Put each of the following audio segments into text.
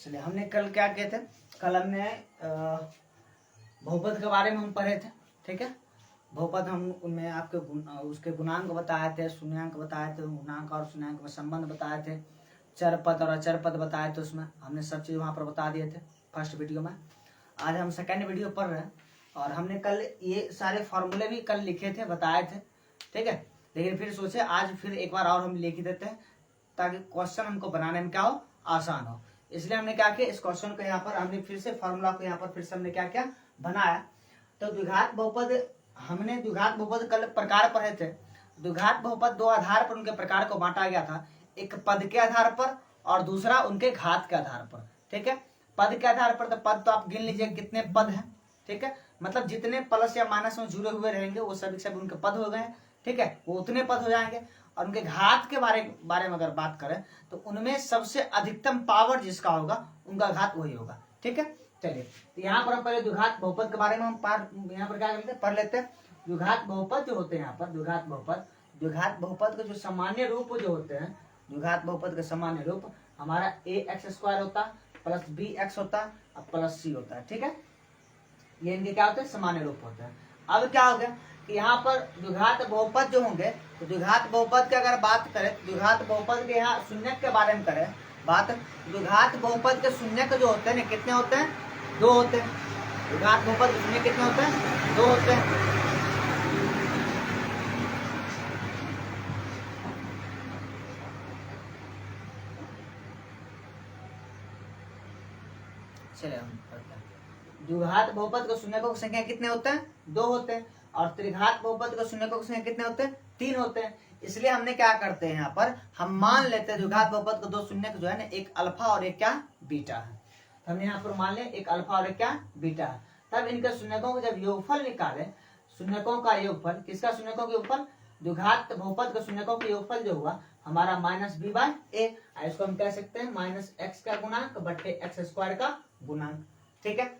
चलिए, हमने कल क्या किए थे? कल हमने बहुपद के बारे में हम पढ़े थे। ठीक है, बहुपद हम उनमें आपके उसके गुणांक बताए थे, शून्यांक बताए थे, गुणांक और शून्यांक में संबंध बताए थे, चर पद और अचर पद बताए थे। उसमें हमने सब चीज वहां पर बता दिए थे फर्स्ट वीडियो में। आज हम सेकेंड वीडियो पढ़ रहे हैं और हमने कल ये सारे फॉर्मूले भी कल लिखे थे, बताए थे। ठीक है, लेकिन फिर सोचे आज फिर एक बार और हम लिख देते हैं ताकि क्वेश्चन हमको बनाने में क्या हो, आसान हो। इसलिए हमने क्या किया, इस क्वेश्चन को यहाँ पर हमने फिर से फॉर्मूला को यहाँ पर फिर से हमने क्या किया, बनाया। तो द्विघात बहुपद, हमने द्विघात बहुपद कल प्रकार पढ़े थे। द्विघात बहुपद दो आधार पर उनके प्रकार को बांटा गया था, एक पद के आधार पर और दूसरा उनके घात के आधार पर। ठीक है, पद के आधार पर तो पद तो आप गिन लीजिए कितने पद हैं। ठीक है, मतलब जितने प्लस या माइनस में जुड़े हुए रहेंगे वो सभी सब उनके पद हो गए। ठीक है, वो उतने पद हो जाएंगे। और उनके घात के बारे में अगर बात करें तो उनमें सबसे अधिकतम पावर जिसका होगा उनका घात वही होगा। ठीक है, चलिए, तो यहाँ पर हम पहले द्विघात बहुपद के बारे में हम यहाँ पर क्या करते हैं, पढ़ लेते हैं। द्विघात बहुपद जो होते हैं, यहाँ पर द्विघात बहुपद के जो सामान्य रूप जो होते हैं, द्विघात बहुपद के सामान्य रूप हमारा ax² होता है प्लस bx होता है और प्लस c होता है। ठीक है, ये इनके क्या होते हैं, सामान्य रूप होते हैं। अब क्या हो गया कि यहाँ पर द्विघात बहुपद जो होंगे, तो द्विघात बहुपद की अगर बात करें, द्विघात बहुपद के यहाँ शून्यक के बारे में करें बात, द्विघात बहुपद के शून्यक जो होते हैं ना, कितने होते हैं, 2 होते हैं। द्विघात बहुपद के शून्यक कितने होते हैं, 2 होते हैं। चलिए हम पढ़ते हैं। द्विघात बहुपद के शून्यकों की संख्या कितने होते हैं, 2 होते हैं। और त्रिघात बहुपद के शून्यकों की संख्या कितने होते हैं, 3 होते हैं। इसलिए हमने क्या करते हैं, यहाँ पर हम मान लेते हैं द्विघात बहुपद के 2 शून्यक जो है ना, एक अल्फा और एक क्या, बीटा है। तो हमने यहाँ पर मान लिया एक अल्फा और एक क्या, बीटा है। तब इनके शून्यकों को जब योगफल निकाले, शून्यकों का योगफल, किसका शून्यकों का योगफल, द्विघात बहुपद के शून्यकों का योगफल जो हुआ हमारा -b/a। इसको हम कह सकते हैं -x का गुणांक बट्टे x² का गुणांक। ठीक है,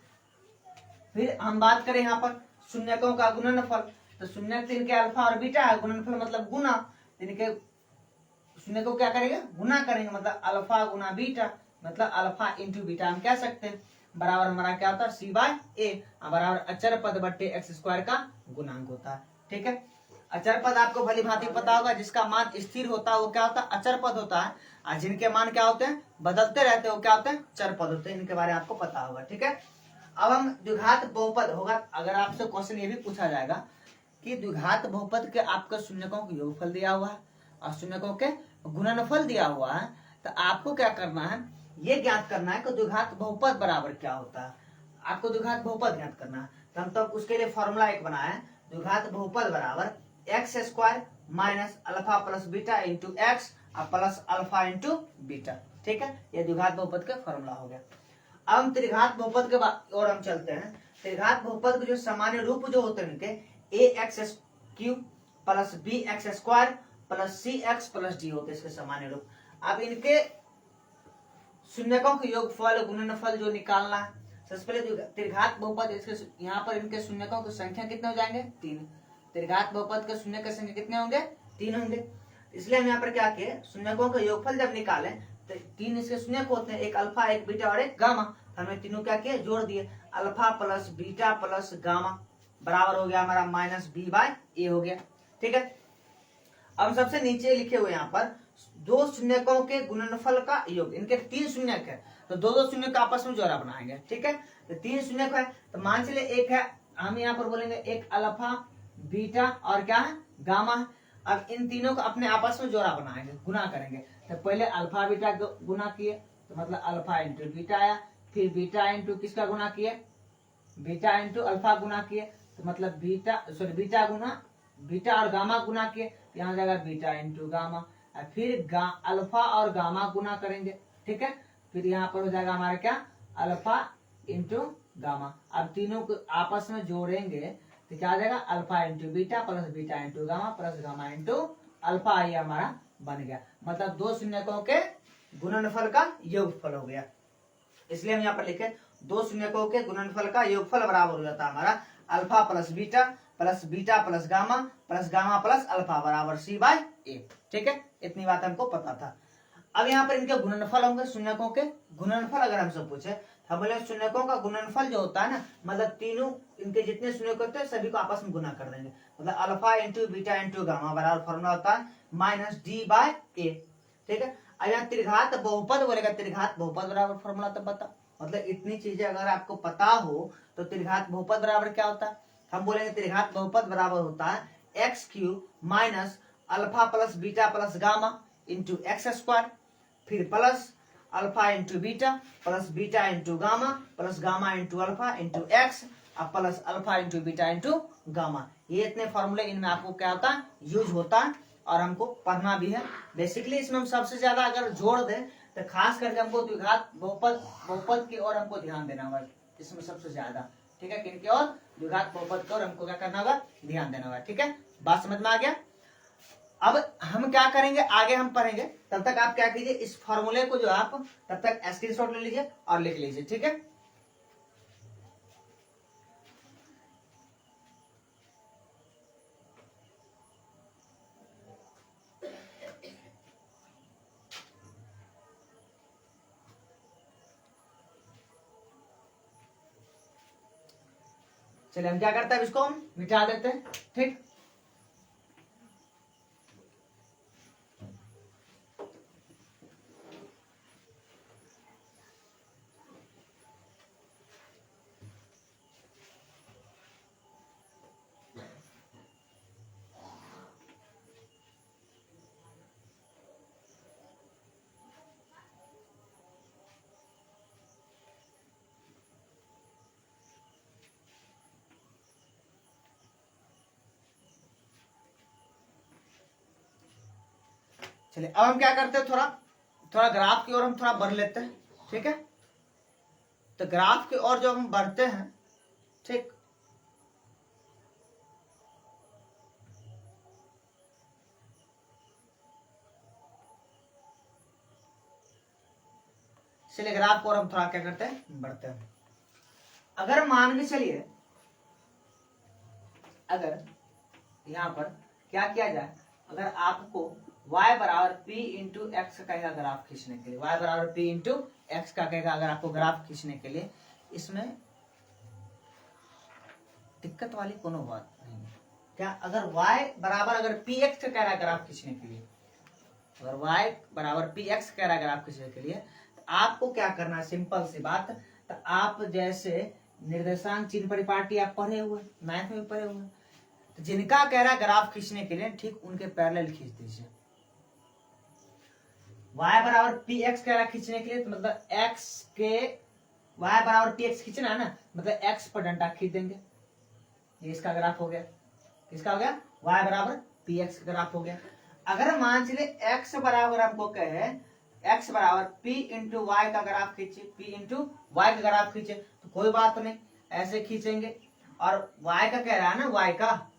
फिर हम बात करें यहाँ पर शून्यकों का गुणनफल, तो शून्यक इनके अल्फा और बीटा है, गुणनफल मतलब गुना, इनके शून्य को क्या करेंगे, गुना करेंगे, मतलब अल्फा गुना बीटा, मतलब अल्फा इंटू बीटा हम कह सकते हैं। बराबर हमारा क्या होता है, c/a बराबर अचर पद बट्टे x² का गुणांक होता है। ठीक है, अचर पद आपको भली भांति पता होगा, जिसका मान स्थिर होता है वो क्या होता है, अचर पद होता है। और जिनके मान क्या होते हैं, बदलते रहते हैं, वो क्या होते हैं, चर पद होते हैं। इनके बारे में आपको पता होगा। ठीक है, अब हम द्विघात बहुपद होगा, अगर आपसे क्वेश्चन ये भी पूछा जाएगा कि द्विघात बहुपद के आपका शून्यकों का योगफल दिया हुआ है और शून्यकों के गुणनफल दिया हुआ है, तो आपको क्या करना है, ये ज्ञात करना है कि द्विघात बहुपद बराबर क्या होता है। आपको द्विघात बहुपद ज्ञात करना है, तो हम तो उसके लिए फॉर्मूला एक बनाया है, द्विघात बहुपद बराबर x² minus alpha plus beta into x और प्लस अल्फा इंटू बीटा। ठीक है, ये द्विघात बहुपद का फॉर्मूला हो गया। अब हम त्रिघात बहुपद के और हम चलते हैं। त्रिघात बहुपद के जो सामान्य रूप जो होते हैं इनके ax³ plus bx² plus cx plus d होते हैं इसके सामान्य रूप। अब इनके शून्यकों के योगफल गुणनफल जो निकालना है, सबसे पहले त्रिघात बहुपद, इसके यहाँ पर इनके शून्यकों की संख्या कितने हो जाएंगे, 3। त्रिघात बहुपद के शून्य की संख्या कितने होंगे, 3 होंगे। इसलिए हम यहाँ पर क्या किए, शून्यकों का योगफल जब निकाले तो 3 इसके शून्यक होते हैं, एक अल्फा एक बीटा और एक गामा। हमने तीनों क्या किए, जोड़ दिए, alpha plus beta plus gamma बराबर हो गया हमारा -b/a हो गया। ठीक है, अब सबसे नीचे लिखे हुए यहाँ पर 2 शून्यकों के गुणनफल का योग, इनके 3 शून्यक है तो 2 शून्यक आपस में जोड़ा बनाएंगे। ठीक है, तो 3 शून्यक है तो मान चलिए एक है, हम यहाँ पर बोलेंगे एक अल्फा बीटा और क्या है, गामा है। अब इन तीनों को अपने आपस में जोड़ा बनाएंगे, गुना करेंगे। तो पहले अल्फा बीटा गुना किए तो मतलब अल्फा इंटू बीटा आया, फिर बीटा इंटू किसका गुना किए, बीटा इंटू अल्फा गुना किए तो मतलब बीटा गुना बीटा और गामा गुना किए, यहाँ जाएगा बीटा इंटू गामा, और फिर अल्फा और गामा गुना करेंगे। ठीक है, फिर यहाँ पर हो जाएगा हमारा क्या, अल्फा इंटू गामा। अब तीनों को आपस में जोड़ेंगे तो क्या आ जाएगा, alpha into beta plus beta into gamma plus gamma into alpha, ये हमारा बन गया। मतलब 2 शून्यकों के गुणनफल का योगफल हो गया। इसलिए हम यहाँ पर लिखे 2 शून्यकों के गुणनफल का योगफल बराबर हो जाता है हमारा alpha plus beta plus gamma plus alpha बराबर c/a। ठीक है, इतनी बात हमको पता था। अब यहाँ पर इनके गुणनफल होंगे, शून्यकों के गुणनफल अगर हमसे पूछे हम बोले शून्यकों का गुणनफल जो होता है ना, मतलब तीनों इनके जितने शून्यक होते हैं सभी को आपस में गुना कर देंगे, मतलब alpha into beta into gamma बराबर फॉर्मूला होता है माइनस डी बाय ए। ठीक है, अब यहाँ त्रिघात बहुपद बोलेगा, त्रिघात बहुपद बराबर फॉर्मूला तब बता, मतलब इतनी चीजें अगर आपको पता हो तो त्रिघात बहुपद बराबर क्या होता है, हम बोलेंगे त्रिघात बहुपद बराबर होता है x cube minus alpha plus beta plus gamma into x square, फिर plus alpha into beta into gamma plus gamma into alpha into x अब plus alpha into beta into gamma. ये इतने फॉर्मूले इनमें आपको क्या होता है यूज होता है और हमको पढ़ना भी है। बेसिकली इसमें हम सबसे ज्यादा अगर जोड़ दें तो खास करके हमको द्विघात बहुपद की ओर हमको ध्यान देना होगा इसमें सबसे ज्यादा। ठीक है, किनकी ओर, द्विघात बहुपद की ओर हमको क्या करना होगा, ध्यान देना होगा। ठीक है, बात समझ में आ गया। अब हम क्या करेंगे, आगे हम पढ़ेंगे, तब तक आप क्या कीजिए इस फॉर्मूले को जो आप तब तक स्क्रीनशॉट ले लीजिए और लिख लीजिए। ठीक है, चलिए हम क्या करते हैं, इसको हम मिटा देते हैं। ठीक, चलिए अब हम क्या करते हैं, थोड़ा थोड़ा ग्राफ की ओर हम थोड़ा बढ़ लेते हैं। ठीक है, तो ग्राफ की ओर जो हम बढ़ते हैं, ठीक, चलिए ग्राफ की ओर हम थोड़ा क्या करते हैं, बढ़ते हैं। अगर मान के चलिए अगर यहां पर क्या किया जाए, अगर आपको y बराबर p इंटू एक्स कहेगा ग्राफ खींचने के लिए, y बराबर p इंटू एक्स का कहेगा अगर आपको ग्राफ खींचने के लिए, इसमें दिक्कत वाली कोनो बात नहीं है। क्या अगर y बराबर अगर पी एक्स का कह रहा है ग्राफ खींचने के लिए, अगर y बराबर पी एक्स कह रहा है ग्राफ खींचने के लिए, तो आपको क्या करना है, सिंपल सी बात, तो आप जैसे निर्देशांक चिन्ह परिपाटी आप पढ़े हुए, मैथ में पढ़े हुए, तो जिनका कह रहा है ग्राफ खींचने के लिए ठीक उनके पैरेलल खींच दीजिए। y बराबर पी एक्स कह रहा है खींचने के लिए, तो मतलब x के y बराबर पी एक्स खींचना है ना, मतलब x पर डंडा खींच देंगे, ये इसका ग्राफ हो गया। किसका हो गया, y बराबर पी एक्स का ग्राफ हो गया। अगर मान चलिए x बराबर हमको कहे x बराबर p इंटू वाई का ग्राफ खींचे, p इंटू वाई का ग्राफ खींचे, तो कोई बात नहीं, ऐसे खींचेंगे। और y का कह रहा है ना, y का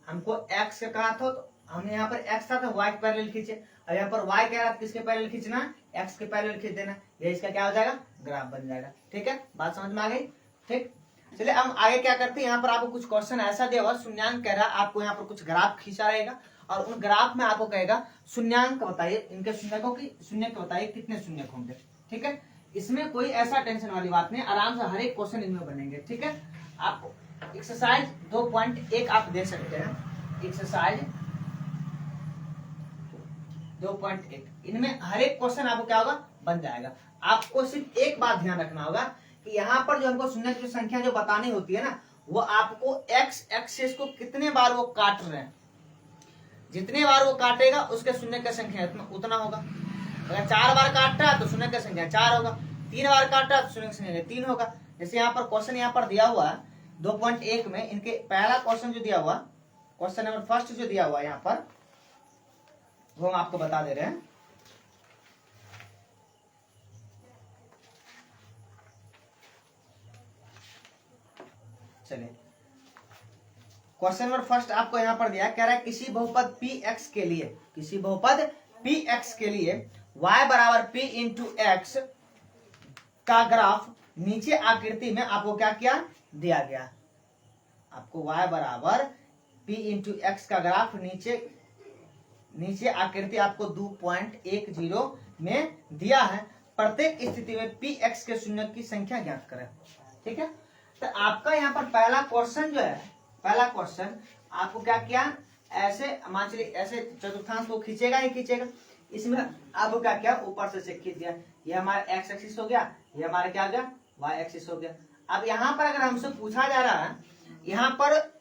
हमको x का कहा था, तो हमने यहाँ पर x था तो y के पैरेलल खींचे, और यहाँ पर y कह रहा था किसके पैरेलल खींचना, x के पैरेलल खींच देना, ये इसका क्या हो जाएगा, ग्राफ बन जाएगा। ठीक है, बात समझ में आ गई। ठीक, चलिए हम आगे क्या करते हैं, यहाँ पर आपको कुछ क्वेश्चन ऐसा दिया हुआ, शून्यांक कह रहा है आपको, यहाँ पर कुछ ग्राफ खींचा रहेगा और उन ग्राफ में आपको कहेगा शून्यांक बताइए, इनके शून्यकों की शून्यक बताइए कितने शून्यक होंगे। ठीक है, इसमें कोई ऐसा टेंशन वाली बात नहीं, आराम से हर एक क्वेश्चन इनमें बनेंगे। ठीक है, आप एक्सरसाइज 2.1 आप देख सकते हैं, एक्सरसाइज 2.1, इनमें हर एक क्वेश्चन आपको क्या होगा, बन जाएगा। आपको सिर्फ एक बात ध्यान रखना होगा कि यहाँ पर जो हमको शून्य की संख्या जो बतानी होती है ना, वो आपको एक्स एक्सिस को कितने बार वो काट रहे हैं, जितने बार वो काटेगा उसके शून्य की संख्या उतना होगा। अगर 4 बार काट रहा है तो शून्य की संख्या 4 होगा, 3 बार काट रहा है तो शून्य की संख्या 3 होगा। जैसे यहाँ पर क्वेश्चन यहाँ पर दिया हुआ है 2.1 में, इनके पहला क्वेश्चन जो दिया हुआ, क्वेश्चन नंबर फर्स्ट जो दिया हुआ यहाँ पर, वो हम आपको बता दे रहे हैं। चलिए क्वेश्चन नंबर फर्स्ट आपको यहाँ पर दिया, कह रहा है किसी बहुपद पी एक्स के लिए, किसी बहुपद पी एक्स के लिए y बराबर p इंटू एक्स का ग्राफ नीचे आकृति में आपको क्या किया, दिया गया। आपको y बराबर p इंटू एक्स का ग्राफ नीचे आकृति आपको 2.10 में दिया है प्रत्येक स्थिति में पी एक्स के शून्य की संख्या ज्ञात करें। ठीक है, तो आपका यहाँ पर पहला क्वेश्चन जो है, पहला क्वेश्चन आपको क्या किया, ऐसे मान चलिए ऐसे चतुर्थांश को खींचेगा ही खींचेगा, इसमें आपको क्या किया, ऊपर से खींच दिया, ये हमारा एक्स एक्सिस हो गया, ये हमारा क्या हो गया, वाई एक्सिस हो गया। अब यहाँ पर अगर हमसे पूछा जा रहा है यहाँ पर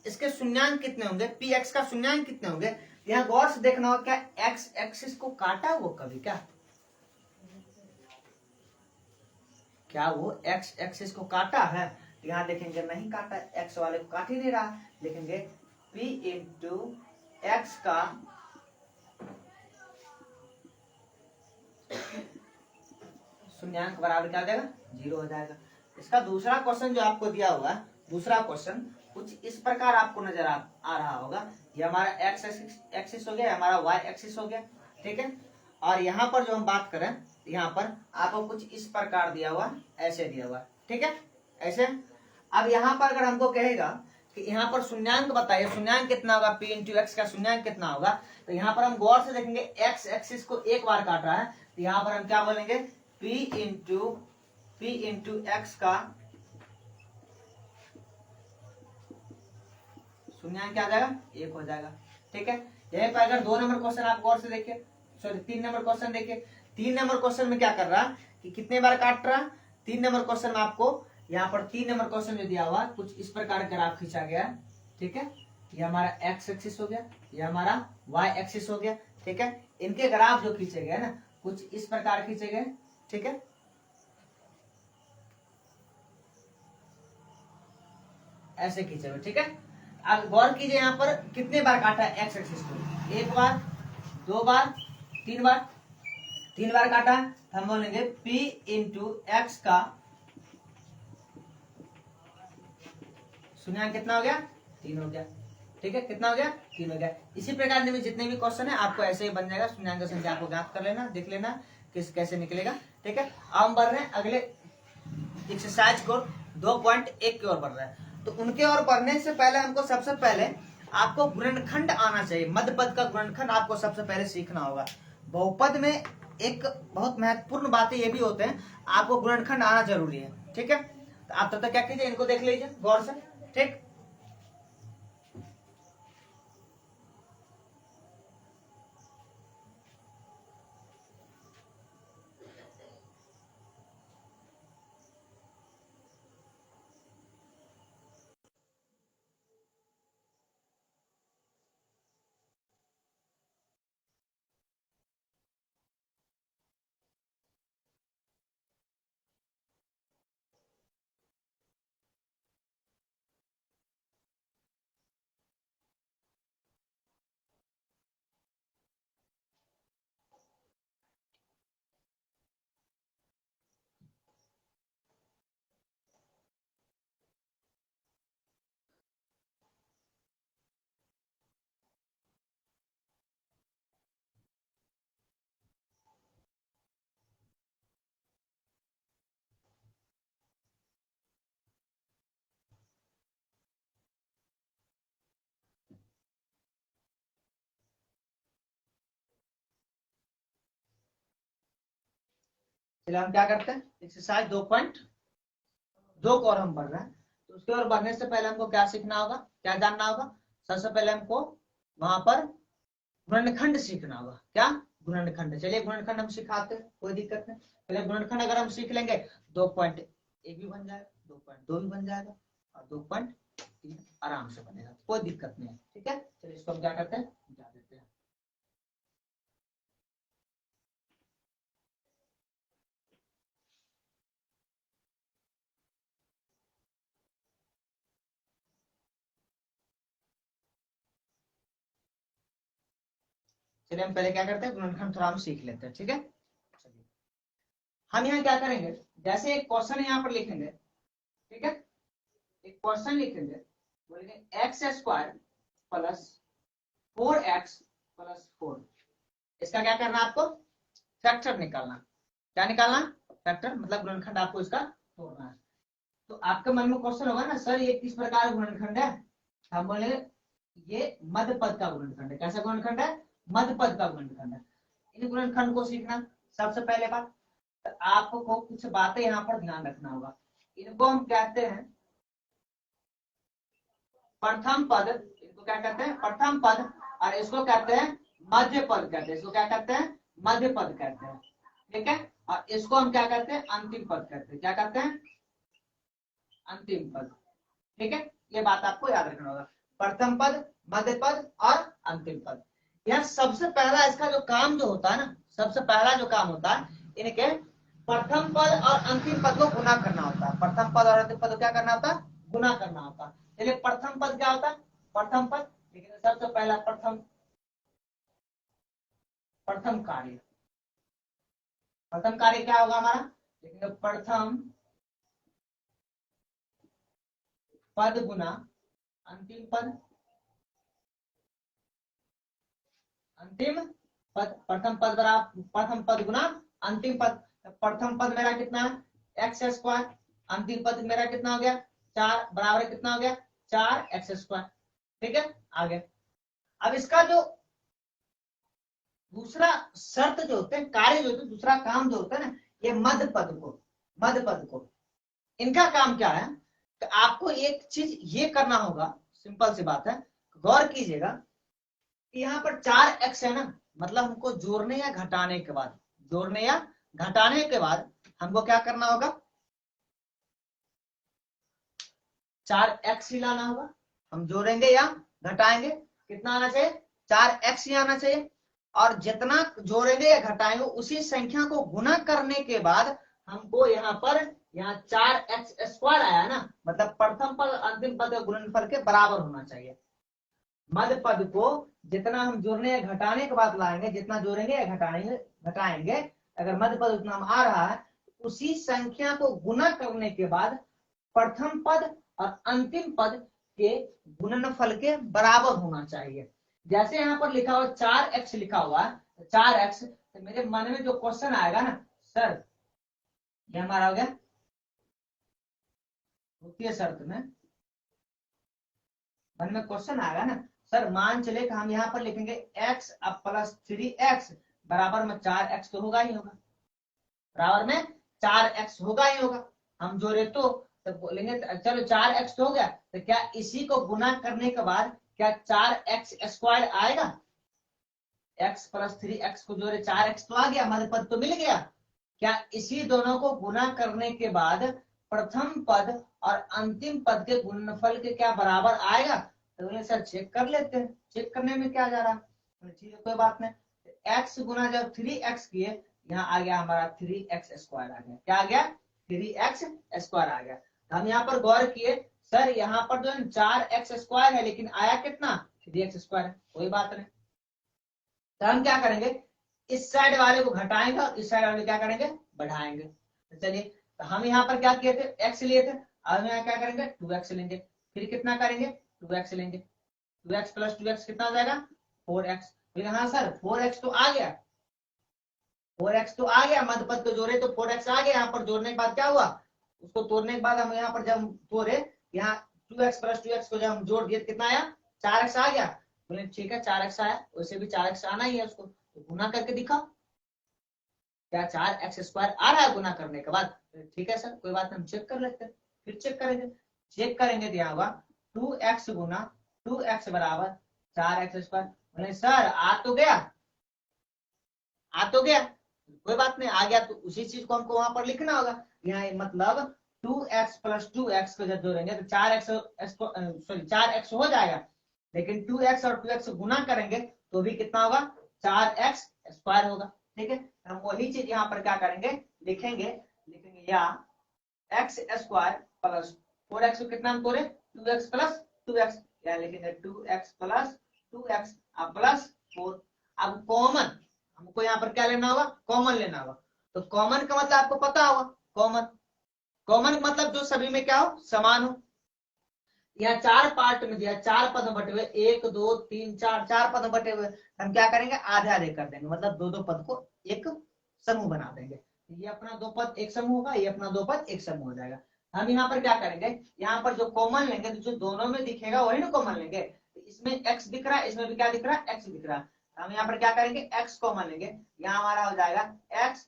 इसके शून्यांक कितने होंगे, पी एक्स का शून्यांक कितने होंगे, यहाँ गौर से देखना होगा क्या एक्स एक्सिस को काटा वो कभी, क्या वो एक्स एक्सिस को काटा है, यहाँ देखेंगे नहीं काटा, एक्स वाले को काट ही नहीं रहा, लिखेंगे p इंटू एक्स का शून्यांक बराबर क्या हो जाएगा, 0 हो जाएगा। इसका दूसरा क्वेश्चन जो आपको दिया हुआ है, दूसरा क्वेश्चन कुछ इस प्रकार आपको नजर आ रहा होगा, ये हमारा एक्स एक्सिस हो गया, हमारा वाई एक्सिस हो गया। ठीक है, और यहाँ पर जो हम बात करें, यहाँ पर आपको कुछ इस प्रकार दिया हुआ, ऐसे दिया हुआ। ठीक है, ऐसे। अब यहाँ पर अगर हमको कहेगा कि यहाँ पर शून्यांक बताइए, शून्यांक कितना होगा, पी इंटू एक्स का शून्यांक कितना होगा, तो यहाँ पर हम गौर से देखेंगे एक्स एक्सिस को एक बार काट रहा है, तो यहाँ पर हम क्या बोलेंगे, p इंटू एक्स का शून्यांक क्या आ जाएगा, 1 हो जाएगा। ठीक है, यहीं पर अगर 2 नंबर क्वेश्चन आप गौर से देखिए, सॉरी 3 नंबर क्वेश्चन देखिए, 3 नंबर क्वेश्चन में क्या कर रहा कि कितने बार काट रहा, 3 नंबर क्वेश्चन में आपको यहाँ पर 3 नंबर क्वेश्चन जो दिया हुआ कुछ इस प्रकार ग्राफ खींचा गया है। ठीक है, ये हमारा एक्स एक्सिस हो गया, ये हमारा वाई एक्सिस हो गया। ठीक है, इनके ग्राफ जो खींचे गए ना कुछ इस प्रकार खींचे गए। ठीक है, ऐसे खींचे हुए। ठीक है, अब गौर कीजिए यहाँ पर कितने बार काटा है एक्स एक्सिस को, 1 बार, 2 बार, 3 बार, 3 बार काटा है, हम बोलेंगे p इंटू एक्स का शून्यांक कितना हो गया, 3 हो गया। ठीक है, कितना हो गया, 3 हो गया। इसी प्रकार में जितने भी क्वेश्चन है आपको ऐसे ही बन जाएगा, शून्यांक संख्या आपको ज्ञात कर लेना, देख लेना किस कैसे निकलेगा। ठीक है, अब हम बढ़ रहे हैं अगले एक्सरसाइज को 2.1 की ओर बढ़ रहा है। तो उनके ओर बढ़ने से पहले हमको सबसे पहले आपको गुणनखंड आना चाहिए, मध्य पद का गुणनखंड आपको सबसे पहले सीखना होगा। बहुपद में एक बहुत महत्वपूर्ण बातें ये भी होते हैं, आपको गुणनखंड आना जरूरी है। ठीक है, तो आप तब तक क्या कीजिए, इनको देख लीजिए गौर से। ठीक, चलिए हम क्या करते हैं, एक्सरसाइज 2.2 को और हम बढ़ रहे हैं। तो उसके और बढ़ने से पहले हमको क्या सीखना होगा, क्या जानना होगा, सबसे पहले हमको वहां पर गुणनखंड सीखना होगा। क्या, गुणनखंड। चलिए गुणनखंड हम सिखाते हैं, कोई दिक्कत नहीं। पहले गुणनखंड अगर हम सीख लेंगे 2.1 भी बन जाएगा, 2.2 भी बन जाएगा, और 2.3 आराम से बनेगा, कोई दिक्कत नहीं है। ठीक है, चलिए इसको हम क्या करते हैं, मिटा देते हैं। चलिए हम पहले क्या करते हैं, गुणनखंड थोड़ा हम सीख लेते हैं। ठीक है, चलिए हम यहाँ क्या करेंगे, जैसे एक क्वेश्चन यहाँ पर लिखेंगे। ठीक है, एक क्वेश्चन लिखेंगे, बोलेंगे x square plus 4x plus 4, इसका क्या करना है आपको, फैक्टर निकालना। क्या निकालना, फैक्टर, मतलब गुणनखंड आपको इसका तोड़ना है। तो आपके मन में क्वेश्चन होगा ना, सर ये किस प्रकार गुणनखंड है, हम बोले ये मध्य पद का गुणनखंड है। कैसा गुणनखंड है, मध्य पद का गुणनखंड है। इन गुणनखंड को सीखना सबसे पहले बात। तो आपको कुछ बातें यहाँ पर ध्यान रखना होगा। इनको हम कहते हैं प्रथम पद, इसको क्या कहते हैं प्रथम पद, और इसको कहते हैं मध्य पद कहते हैं। इसको क्या कहते हैं मध्य पद कहते हैं, ठीक है। और इसको हम क्या कहते हैं अंतिम पद कहते हैं। क्या कहते हैं अंतिम पद, ठीक है। ये बात आपको याद रखना होगा, प्रथम पद, मध्य पद और अंतिम पद। यह सबसे पहला इसका जो काम जो होता है ना, सबसे पहला जो काम होता है इनके प्रथम पद और अंतिम पद को गुना करना होता है। प्रथम पद और अंतिम पद को क्या करना होता है गुना करना होता है। चलिए प्रथम पद क्या होता है प्रथम पद, लेकिन सबसे पहला प्रथम कार्य, प्रथम कार्य क्या होगा हमारा, लेकिन प्रथम पद गुना अंतिम पद, अंतिम पद, प्रथम पद बराबर प्रथम पद गुना अंतिम पद। प्रथम पद मेरा कितना है एक्स स्क्वायर, अंतिम पद मेरा कितना हो गया 4 बराबर कितना हो गया 4x², ठीक है। आगे अब इसका जो दूसरा शर्त जो होते हैं, कार्य जो होते हैं, दूसरा काम जो होता है ना, ये मध्य पद को इनका काम क्या है, तो आपको एक चीज ये करना होगा, सिंपल सी बात है, गौर कीजिएगा कि यहाँ पर 4x है ना, मतलब हमको जोड़ने या घटाने के बाद, जोड़ने या घटाने के बाद हमको क्या करना होगा 4x ही लाना होगा। हम जोड़ेंगे या घटाएंगे कितना आना चाहिए 4x ही आना चाहिए, और जितना जोड़ेंगे या घटाएंगे उसी संख्या को गुना करने के बाद हमको यहाँ पर 4x² आया ना, मतलब प्रथम पद अंतिम पद का गुणनफल के बराबर होना चाहिए। मध्य पद को जितना हम जोड़ने या घटाने के बाद लाएंगे, जितना जोड़ेंगे या घटाएंगे, अगर मध्य पद उतना आ रहा है, उसी संख्या को गुना करने के बाद प्रथम पद और अंतिम पद के गुणनफल के बराबर होना चाहिए। जैसे यहाँ पर लिखा हुआ 4x लिखा हुआ है, 4x, तो मेरे मन में जो क्वेश्चन आएगा ना, सर ये हमारा हो गया द्वितीय शर्त में, मन में क्वेश्चन आएगा ना, सर मान चले कि हम यहाँ पर लिखेंगे x अब प्लस 3x बराबर में 4x तो होगा ही होगा, बराबर में 4x होगा ही होगा। हम जोड़े तो बोलेंगे चलो 4x तो हो गया, तो क्या इसी को गुना करने के बाद क्या 4x² आएगा, x प्लस 3x को जोड़े 4x तो आ गया, हमारे पद तो मिल गया। क्या इसी दोनों को गुना करने के बाद प्रथम पद और अंतिम पद के गुणनफल के क्या बराबर आएगा, तो बोले सर चेक कर लेते हैं, चेक करने में क्या जा रहा है, ठीक है कोई बात नहीं। x गुना जब 3x किए, यहाँ आ गया हमारा 3x² आ गया, क्या आ गया 3x² आ गया। हम यहाँ पर गौर किए, सर यहाँ पर जो 4x² है, लेकिन आया कितना 3x², कोई बात नहीं। तो हम क्या करेंगे, इस साइड वाले को घटाएंगे और इस साइड वाले क्या करेंगे बढ़ाएंगे। तो चलिए, तो हम यहाँ पर क्या किए थे x लिए थे, अब यहाँ क्या करेंगे 2x लेंगे, फिर कितना करेंगे 2x लेंगे, 2x प्लस 2x कितना हो जाएगा 4x। फिर हाँ सर 4x तो आ गया, 4x तो आ गया, मध्य पद को जोड़े तो 4x आ गया। यहाँ पर जोड़ने के बाद क्या हुआ, उसको तोड़ने के बाद हम यहाँ पर जब तोड़े, यहाँ 2x प्लस 2x को जब हम जोड़ दिए कितना आया 4x आ गया। बोले ठीक है 4x आया, वैसे भी 4x आना ही है, उसको तो गुना करके दिखाओ, क्या 4x² आ रहा है गुना करने के बाद, ठीक है सर कोई बात नहीं हम चेक कर लेते हैं। फिर चेक करेंगे तो यहाँ होगा 2x गुना 2x बराबर 4x²। बोले सर आ तो गया, कोई बात नहीं आ गया, तो उसी चीज को हमको वहां पर लिखना होगा। यहाँ मतलब 2x प्लस 2x को जब जोड़ेंगे तो 4x हो जाएगा, लेकिन 2x और 2x गुना करेंगे तो भी कितना होगा 4x² होगा, ठीक है। हम वही चीज यहाँ पर क्या करेंगे लिखेंगे या x² प्लस 4x को कितना हम तोड़े 2x प्लस 2x, या लिखेंगे 2x प्लस 2x प्लस 4। अब कॉमन हमको यहाँ पर क्या लेना होगा कॉमन लेना होगा, तो कॉमन का मतलब आपको पता होगा, कॉमन मतलब जो सभी में क्या हो समान हो। यहाँ 4 पार्ट में दिया, 4 पद में बटे हुए 1 2 3 4 पद में बटे हुए, हम क्या करेंगे आधे आधे कर देंगे, मतलब 2 पद को एक समूह बना देंगे। ये अपना 2 पद एक समूह होगा, ये अपना 2 पद एक समूह हो जाएगा। हम यहाँ पर क्या करेंगे, यहाँ पर जो कॉमन लेंगे तो जो दोनों में दिखेगा वही ना कॉमन लेंगे। इसमें x दिख रहा है, इसमें भी क्या दिख रहा है x दिख रहा है, हम यहाँ पर क्या करेंगे, एक्स कॉमन लेंगे, यहाँ हमारा हो जाएगा एक्स,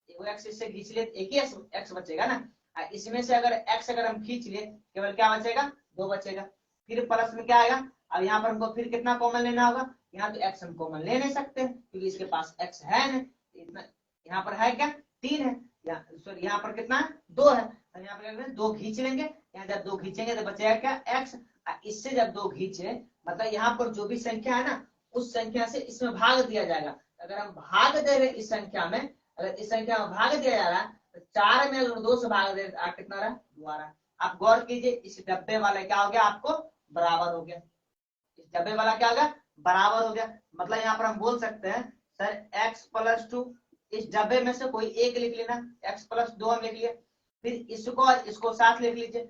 एक्स इससे खींच लिए एक ही एक्स बचेगा ना, इसमें से अगर एक्स अगर हम खींच लिए केवल क्या बचेगा, 2 बचेगा। फिर प्लस में क्या आएगा, अब यहाँ पर हमको फिर कितना कॉमन लेना होगा, यहाँ तो एक्स हम कॉमन ले नहीं सकते क्योंकि इसके पास एक्स है नहीं, इतना यहाँ पर है क्या, 3 है, सॉरी यहाँ पर कितना है, 2 है, तो यहाँ पर 2 खींच लेंगे, यहाँ जब 2 खींचेंगे तो बचेगा क्या, एक्स, इससे जब 2 खींचे मतलब यहाँ पर जो भी संख्या है ना उस संख्या से इसमें भाग दिया जाएगा। अगर हम भाग दे रहे इस संख्या में, अगर इस संख्या में भाग दिया जा रहा है तो 4 में अगर 2 से भाग दे कितना रहा, 2 आ रहा। आप गौर कीजिए, इस डब्बे वाला क्या हो गया, आपको बराबर हो गया, इस डब्बे वाला क्या हो गया, बराबर हो गया। मतलब यहाँ पर हम बोल सकते हैं सर x प्लस 2, इस डब्बे में से कोई एक लिख लेना, x प्लस 2 हम लिख लिए, फिर इसको और इसको साथ लिख लीजिए,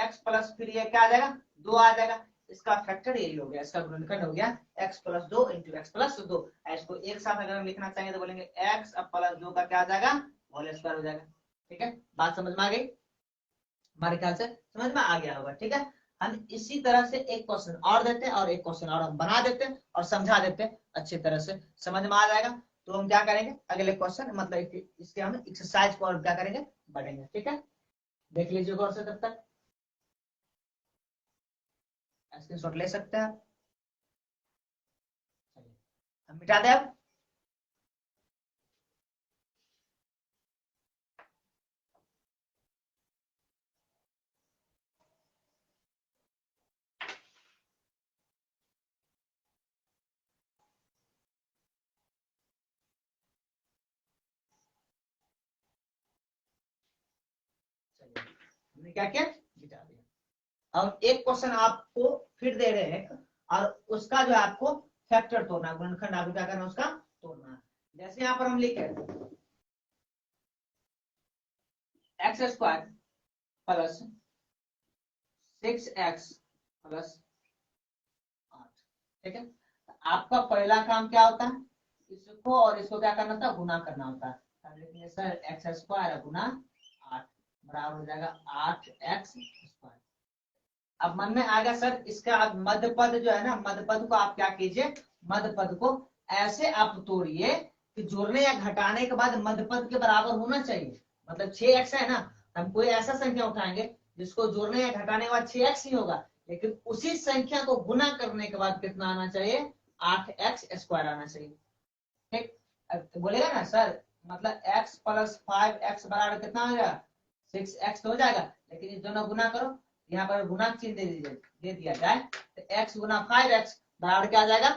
x प्लस फिर ये क्या आ जाएगा, 2 आ जाएगा, इसका फैक्टर यही हो गया, इसका गुणनखंड हो गया x plus 2 into x plus 2। इसको एक साथ अगर हम लिखना चाहेंगे तो बोलेंगे x अब प्लस 2 का क्या आ जाएगा, होल स्क्वायर हो जाएगा। ठीक है, बात समझ में आ गई, हमारे ख्याल से समझ में आ गया होगा। ठीक है, हम इसी तरह से एक क्वेश्चन और देते हैं और एक क्वेश्चन और हम बना देते हैं और समझा देते हैं, अच्छी तरह से समझ में आ जाएगा। तो हम क्या करेंगे, अगले क्वेश्चन मतलब इसके हम एक्सरसाइज को और क्या करेंगे, बढ़ेंगे। ठीक है, देख लीजिए गौर से, तब तक स्क्रीनशॉट ले सकते हैं। हम मिटा दें अब, हमने क्या किया, मिटा दिया। अब एक क्वेश्चन आपको फिर दे रहे हैं और उसका जो आपको फैक्टर तोड़ना, गुणनखंड आपको क्या करना, उसका तोड़ना। जैसे यहाँ पर हम लिखे x square plus 6x plus 8। ठीक है, आपका पहला काम क्या होता है, इसको और इसको क्या करना था, गुना करना होता है। लिखेंगे सर एक्स स्क्वायर गुना 8 बराबर हो जाएगा 8x स्क्वायर। अब मन में आएगा सर इसका आप मध्य पद जो है ना, मध्य पद को आप क्या कीजिए, मध्य पद को ऐसे आप तोड़िए कि जोड़ने या घटाने के बाद मध्य पद के बराबर होना चाहिए। मतलब 6x है ना, हम कोई ऐसा संख्या उठाएंगे जिसको जोड़ने या घटाने के बाद 6x ही होगा, लेकिन उसी संख्या को गुना करने के बाद कितना आना चाहिए, 8x स्क्वायर आना चाहिए। ठीक, अब बोलेगा ना सर मतलब x प्लस 5x बराबर कितना हो जाएगा, 6x तो हो जाएगा, लेकिन इस दोनों गुना करो, यहाँ पर गुना चिन्ह दे दिया जाए तो x गुना 5x बराबर क्या आ जाएगा,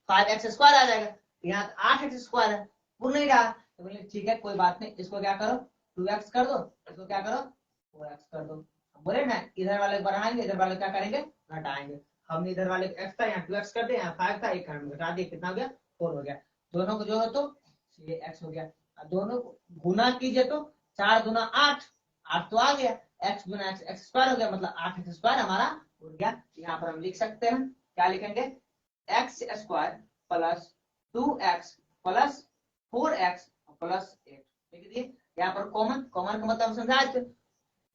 5x स्क्वायर आ जाएगा। यहाँ 8x स्क्वायर है, पूर्ण नहीं रहा, तो बोले ठीक है कोई बात नहीं, इसको क्या करो 2x कर दो, इसको क्या करो 4x कर दो। बोले ना इधर वाले बढ़ाएंगे, इधर वाले क्या करेंगे, घटाएंगे। हमने इधर वाले x था यहाँ 2x कर दिया, यहाँ 5 था, एक घटा दिया, कितना हो गया, 4 हो गया। दोनों को जो है तो ये x हो गया, दोनों को गुना कीजिए तो 4 गुना 8, 8 तो आ गया, x गुना x स्क्वायर हो गया, मतलब 8x स्क्वायर हमारा हो गया। यहाँ पर हम लिख सकते हैं, क्या लिखेंगे, x square plus 2x plus 4x plus 8 लिख दिए। यहाँ पर कॉमन, कॉमन का मतलब समझाए थे,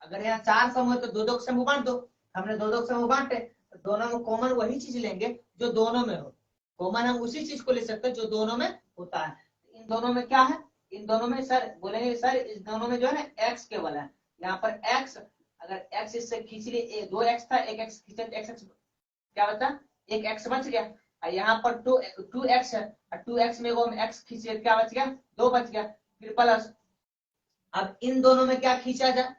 अगर यहाँ 4 सम हो तो 2 सम बांट दो, हमने 2 सम बांटे, तो दोनों में कॉमन वही चीज लेंगे जो दोनों में हो। कॉमन हम उसी चीज को ले सकते हैं जो दोनों में होता है। इन दोनों में क्या है, इन दोनों में सर बोलेंगे सर इस दोनों में जो है ना x केवल है, यहाँ पर x अगर x इससे खींच लिए, 2x था, एक x खींचे तो x क्या बचा, एक x बच गया, और यहाँ पर 2x है, 2x में वो हम x खींचे क्या बच गया, 2 बच गया, फिर प्लस। अब इन दोनों में क्या खींचा जाए,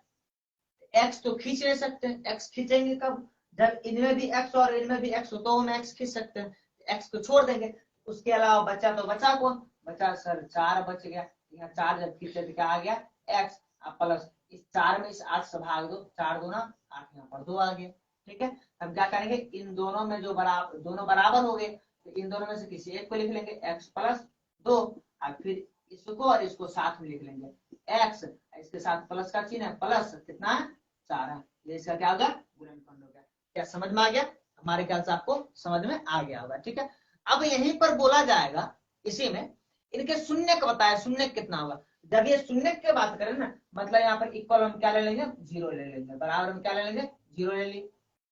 x तो खींच नहीं सकते, x खींचेंगे कब, जब इनमें भी x और इनमें भी x हो तो हम x खींच सकते हैं, x को छोड़ देंगे। उसके अलावा बचा तो बचा कौन, बचा सर 4 बच गया, यहाँ 4 जब खींचे तो क्या आ गया, x प्लस इस 4 में इस 8 से भाग दो, 4 दूना 8, यहाँ पर 2 आ गया। ठीक है, हम क्या करेंगे, इन दोनों में जो बराबर, दोनों बराबर हो गए तो इन दोनों में से किसी एक को लिख लेंगे x प्लस 2, और फिर इसको और इसको साथ में लिख लेंगे x, इसके साथ प्लस का चिन्ह है, प्लस कितना है 4 है, ये इसका क्या होगा, गुणनखंड हो गया। क्या समझ में आ गया, हमारे ख्याल से आपको समझ में आ गया होगा। ठीक है, अब यहीं पर बोला जाएगा, इसी में इनके शून्य का बताया, शून्य कितना होगा। जब ये शून्य की बात करें ना, मतलब यहाँ पर इक्वल हम क्या ले लेंगे, 0 ले लेंगे, बराबर हम क्या ले लेंगे, 0 ले लिए,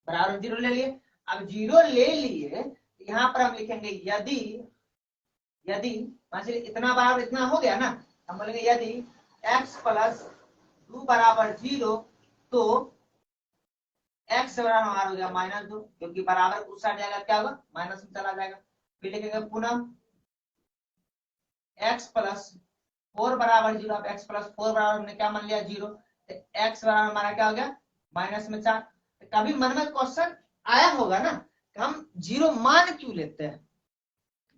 बराबर 0 ले लिए। अब 0 ले लिए, यहाँ पर हम लिखेंगे यदि यदि मान लीजिए इतना बराबर इतना हो गया ना, हम बोलेंगे यदि x प्लस 2 बराबर 0 तो x बराबर हमारा हो गया -2, क्योंकि बराबर उस साइड जाएगा क्या होगा माइनस में चला जाएगा। फिर लिखेंगे पुनः x प्लस 4 बराबर 0। अब x प्लस 4 बराबर हमने क्या मान लिया 0, तो x बराबर हमारा क्या हो गया माइनस में 4। कभी मन में क्वेश्चन आया होगा ना कि हम 0 मान क्यों लेते हैं,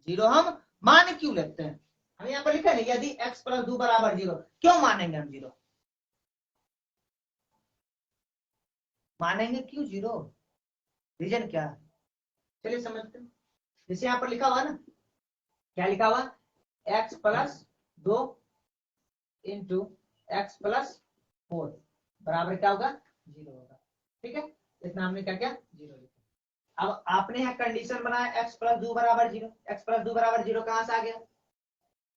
0 हम मान क्यों लेते हैं। हम यहाँ पर लिखा है यदि x प्लस 2 बराबर 0, क्यों मानेंगे हम 0, मानेंगे क्यों 0, रीजन क्या है, चलिए समझते हैं। जैसे यहाँ पर लिखा हुआ ना, क्या लिखा हुआ x plus 2 into x plus 4 बराबर क्या होगा 0 होगा। ठीक है, इतना हमने क्या किया 0 लिखा। अब आपने यहाँ कंडीशन बनाया x प्लस 2 बराबर 0, x प्लस 2 बराबर 0 कहां से आ गया,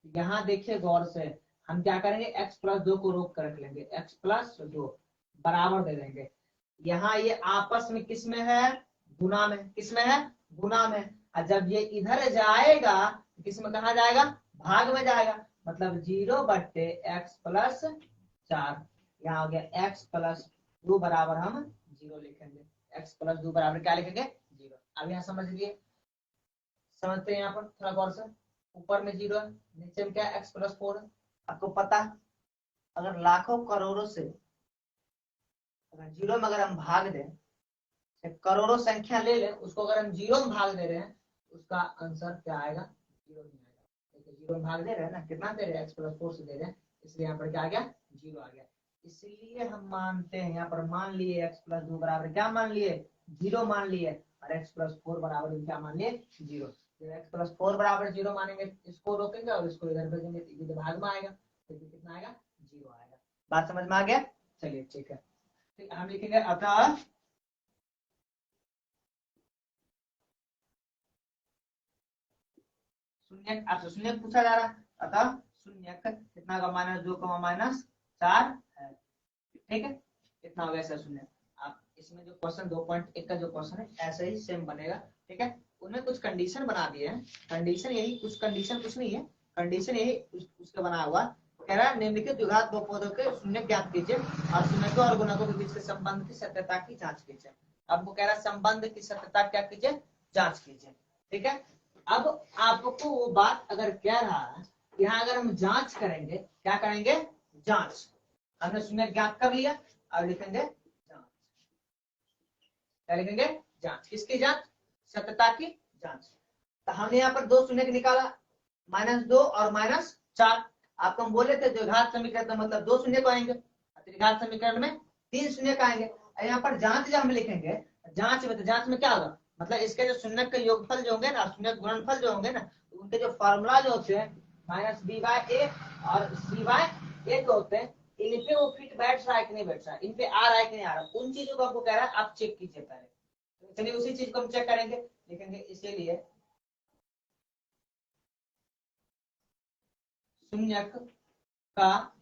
यहाँ देखिए गौर से, हम क्या करेंगे x प्लस 2 को रोक कर रख लेंगे, x प्लस 2 बराबर दे देंगे। यहाँ ये आपस में किस में है, गुना में, किस में है गुना में। और जब ये इधर जाएगा किस में कहा जाएगा, भाग में जाएगा, मतलब 0 बट्टे एक्स प्लस 4। यहाँ हो गया x प्लस 2 बराबर हम 0 लिखेंगे, x प्लस 2 बराबर क्या लिखेंगे 0। अब यहाँ समझ लिए, समझते हैं यहाँ पर थोड़ा गौर से, ऊपर में 0 है, नीचे में क्या x प्लस 4 है। आपको पता अगर लाखों करोड़ों से अगर 0 में अगर हम भाग दें, करोड़ों संख्या ले लें, उसको अगर हम 0 में भाग दे रहे हैं उसका आंसर क्या आएगा 0 नहीं आएगा। 0 में भाग दे रहे हैं ना, कितना दे रहे हैं x प्लस 4 से दे रहे हैं, इसलिए यहाँ पर क्या आ गया 0 आ गया। इसलिए हम मानते हैं यहाँ पर मान लिए x प्लस 2 बराबर क्या मान लिए 0 मान लिए, और x प्लस 4 बराबर क्या मान लिए 0। x प्लस 4 बराबर 0 मानेंगे, इसको रोकेंगे और इसको इधर भेजेंगे, इधर भाग में आएगा, तो कितना आएगा 0 आएगा। बात समझ में आ गया, चलिए ठीक है। हम लिखेंगे अतः शून्य, आपसे शून्य पूछा जा रहा है, अतः शून्य कितना होगा -2 -4 है। ठीक है, इतना होगा ऐसा शून्य। आप इसमें जो क्वेश्चन 2.1 का जो क्वेश्चन है ऐसे ही सेम बनेगा। ठीक है, उन्हें कुछ कंडीशन बना दिए हैं, कंडीशन यही कुछ कंडीशन कुछ नहीं है, कंडीशन यही उसका बना हुआ। कह रहा है निम्नलिखित द्विघात बहुपदों के शून्य ज्ञात कीजिए और शून्यकों और गुणकों के बीच के संबंध की सत्यता की जांच कीजिए। अब वो कह रहा है संबंध की सत्यता क्या कीजिए, जांच कीजिए। ठीक है, अब आपको वो बात अगर कह रहा है यहाँ अगर हम जांच करेंगे, क्या करेंगे जांच, हमने शून्य ज्ञात कर लिया, अब लिखेंगे जांच, क्या लिखेंगे जांच, किसकी जांच, सत्यता की जांच। तो हमने यहाँ पर 2 शून्य निकाला, -2 और -4। आपको हम बोले थे द्विघात समीकरण मतलब 2 शून्य को आएंगे, त्रिघात समीकरण में 3 शून्य का आएंगे। यहाँ पर जांच जब हम लिखेंगे जांच में, तो जांच में क्या होगा, मतलब इसके जो शून्य के योगफल जो होंगे ना, शून्य गुणनफल जो होंगे ना, उनके जो फॉर्मूला जो होते हैं -b/a और c/a जो होते हैं, इन पे वो फिट बैठ रहा है कि नहीं बैठ रहा है, इन पे आ रहा है कि नहीं आ रहा, उन चीजों को आपको कह रहा है आप चेक कीजिए पहले। तो चलिए उसी चीज को हम चेक करेंगे, लिखेंगे इसीलिए शून्यक का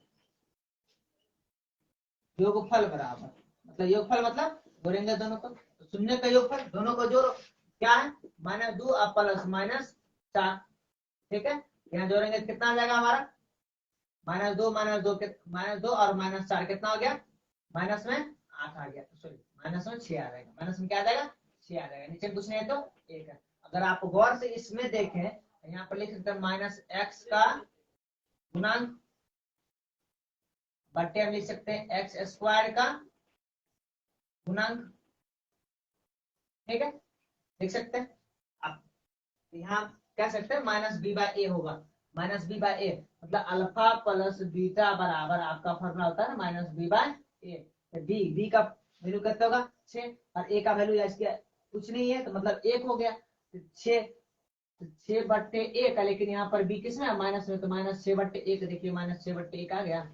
योगफल बराबर, मतलब योगफल मतलब जोड़ेंगे दोनों को, शून्य का योगफल दोनों को जोड़ो, क्या है -2 और प्लस -4। ठीक है, यहाँ जोड़ेंगे कितना आ जाएगा हमारा -2 -2 और -4 कितना हो गया, माइनस में 8 आ गया, सॉरी माइनस में 6 आ जाएगा, माइनस में क्या आ जाएगा 6 आ जाएगा, नीचे कुछ नहीं है तो 1 है। अगर आप गौर से इसमें देखें यहाँ पर लिख सकते हैं -x का गुणांक बट्टे हम लिख सकते हैं x² का गुणांक। ठीक है, लिख सकते हैं। अब यहाँ कह सकते हैं -b/a होगा, -b/a मतलब अल्फा प्लस बीटा बराबर आपका फॉर्मूला होता है ना -b/a। बी का वैल्यू कितना होगा 6 और a का वैल्यू इसके कुछ नहीं है, तो मतलब 1 हो गया, 6/1 का, लेकिन यहाँ पर b किस में माइनस में, तो -6/1 देखिए -6/1 आ गया,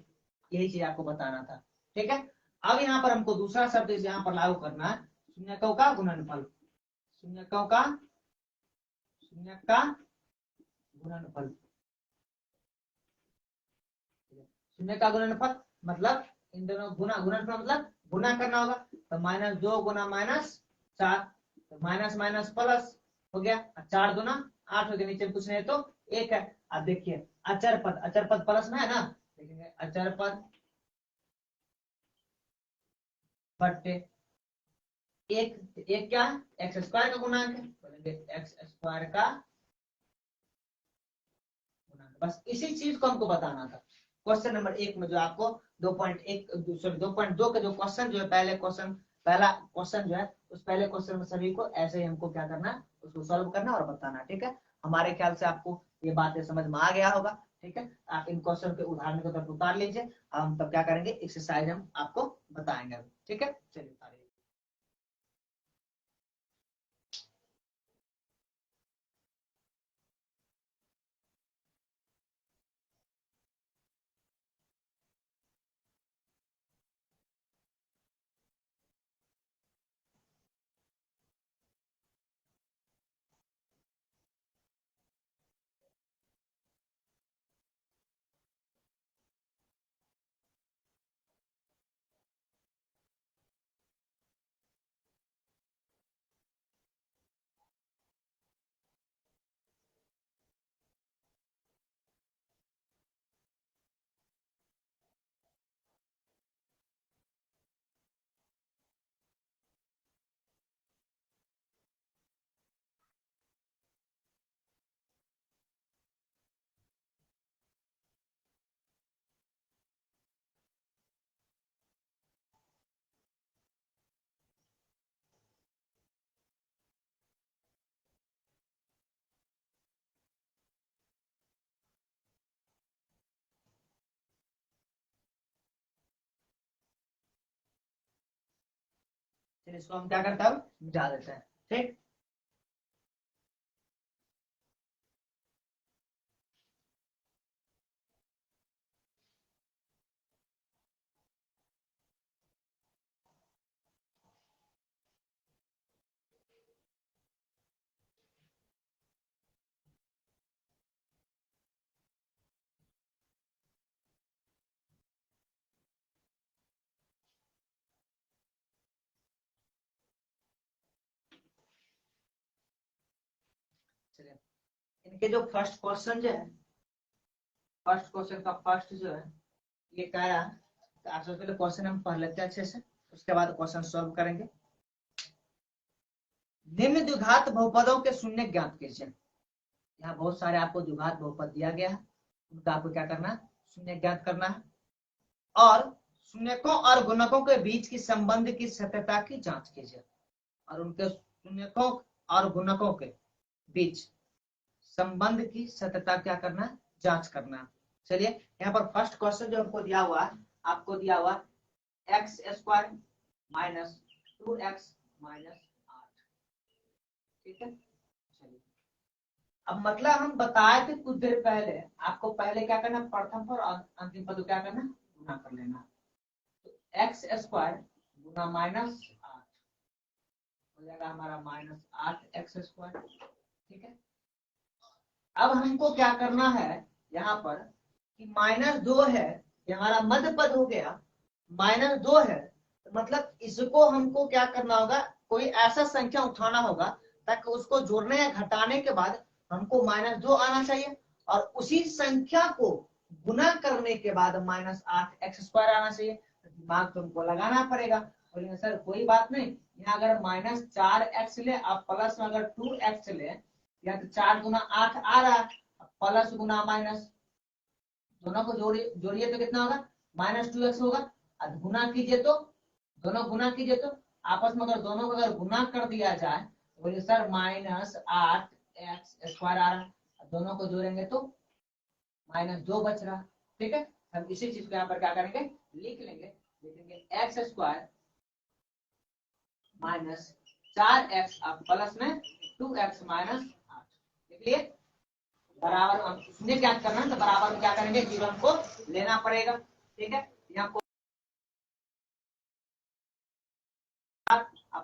यही चीज आपको बताना था। ठीक है, अब यहाँ पर हमको दूसरा शब्द यहाँ पर लागू करना है, शून्यकों का गुणनफल, शून्यकों का शून्य का गुणनफल, शून्य का गुणनफल मतलब इन दोनों गुणनफल मतलब गुना करना होगा, तो -2 गुना -4, तो माइनस माइनस प्लस हो गया, 4 दूना 8 हो गया, नीचे कुछ नहीं तो एक है। अब देखिए अचर पद, अचर पद प्लस में है ना, देखेंगे अचर पद बट्टे एक, एक क्या है, एक्स स्क्वायर का गुणांक है, बोलेंगे एक्स स्क्वायर का गुणांक। बस इसी चीज को हमको बताना था क्वेश्चन नंबर 1 में, जो आपको 2.1 सॉरी 2.2 का जो क्वेश्चन जो है, पहले क्वेश्चन, पहला क्वेश्चन जो है, उस पहले क्वेश्चन में सभी को ऐसे ही हमको क्या करना है, उसको सॉल्व करना और बताना। ठीक है, हमारे ख्याल से आपको ये बातें समझ में आ गया होगा। ठीक है, आप इन क्वेश्चन के उदाहरण को तब उतार लीजिए, हम तब क्या करेंगे, एक्सरसाइज हम आपको बताएंगे। ठीक है, चलिए उतारिए। फिर इसको हम क्या करते हैं, मिटा देते हैं। ठीक, चलिए इनके जो फर्स्ट क्वेश्चन जो है, फर्स्ट क्वेश्चन का फर्स्ट जो है, ये कह रहा है, तो आप सबसे पहले क्वेश्चन हम पढ़ लेते हैं अच्छे से, उसके बाद क्वेश्चन सॉल्व करेंगे। निम्न द्विघात बहुपदों के शून्य ज्ञात कीजिए। यहाँ बहुत सारे आपको द्विघात बहुपद दिया गया है, उनका आपको क्या करना है, शून्य ज्ञात करना है, और शून्यकों और गुणकों के बीच की संबंध की सत्यता की जांच कीजिए। और उनके शून्यकों और गुणकों के बीच संबंध की सत्यता क्या करना है, जांच करना है। चलिए यहाँ पर फर्स्ट क्वेश्चन जो हमको दिया हुआ है, आपको दिया हुआ x square minus 2x minus 8। ठीक है, चलिए अब मतलब हम बताए थे कुछ देर पहले, आपको पहले क्या करना, प्रथम पर अंतिम पद क्या करना, गुना कर लेना। तो एक्स स्क्वायर गुना माइनस 8 हो जाएगा हमारा माइनस 8x स्क्वायर। ठीक है, अब हमको क्या करना है, यहाँ पर कि -2 है, ये हमारा मध्य पद हो गया, -2 है, तो मतलब इसको हमको क्या करना होगा, कोई ऐसा संख्या उठाना होगा ताकि उसको जोड़ने या घटाने के बाद हमको -2 आना चाहिए, और उसी संख्या को गुना करने के बाद -8x स्क्वायर आना चाहिए। दिमाग तुमको लगाना पड़ेगा। बोलेंगे सर कोई बात नहीं, यहाँ अगर -4x ले, आप प्लस में अगर 2x ले, या तो 4 गुना 8 आ रहा है, प्लस गुना माइनस दोनों को जोड़िए तो कितना होगा, -2x होगा। अब गुना कीजिए तो, दोनों गुना कीजिए तो, आपस में अगर दोनों को अगर गुना कर दिया जाए तो बोलिए सर -8x स्क्वायर आ रहा है, दोनों को जोड़ेंगे तो -2 बच रहा। ठीक है, हम इसी चीज को यहाँ पर क्या करेंगे, लिख लेंगे, लिखेंगे x स्क्वायर -4x अब प्लस में 2x माइनस 8। लिख लिए, बराबर हम शून्य ज्ञात करना है तो बराबर में क्या करेंगे, जीरो हमको लेना पड़ेगा। ठीक है, यहाँ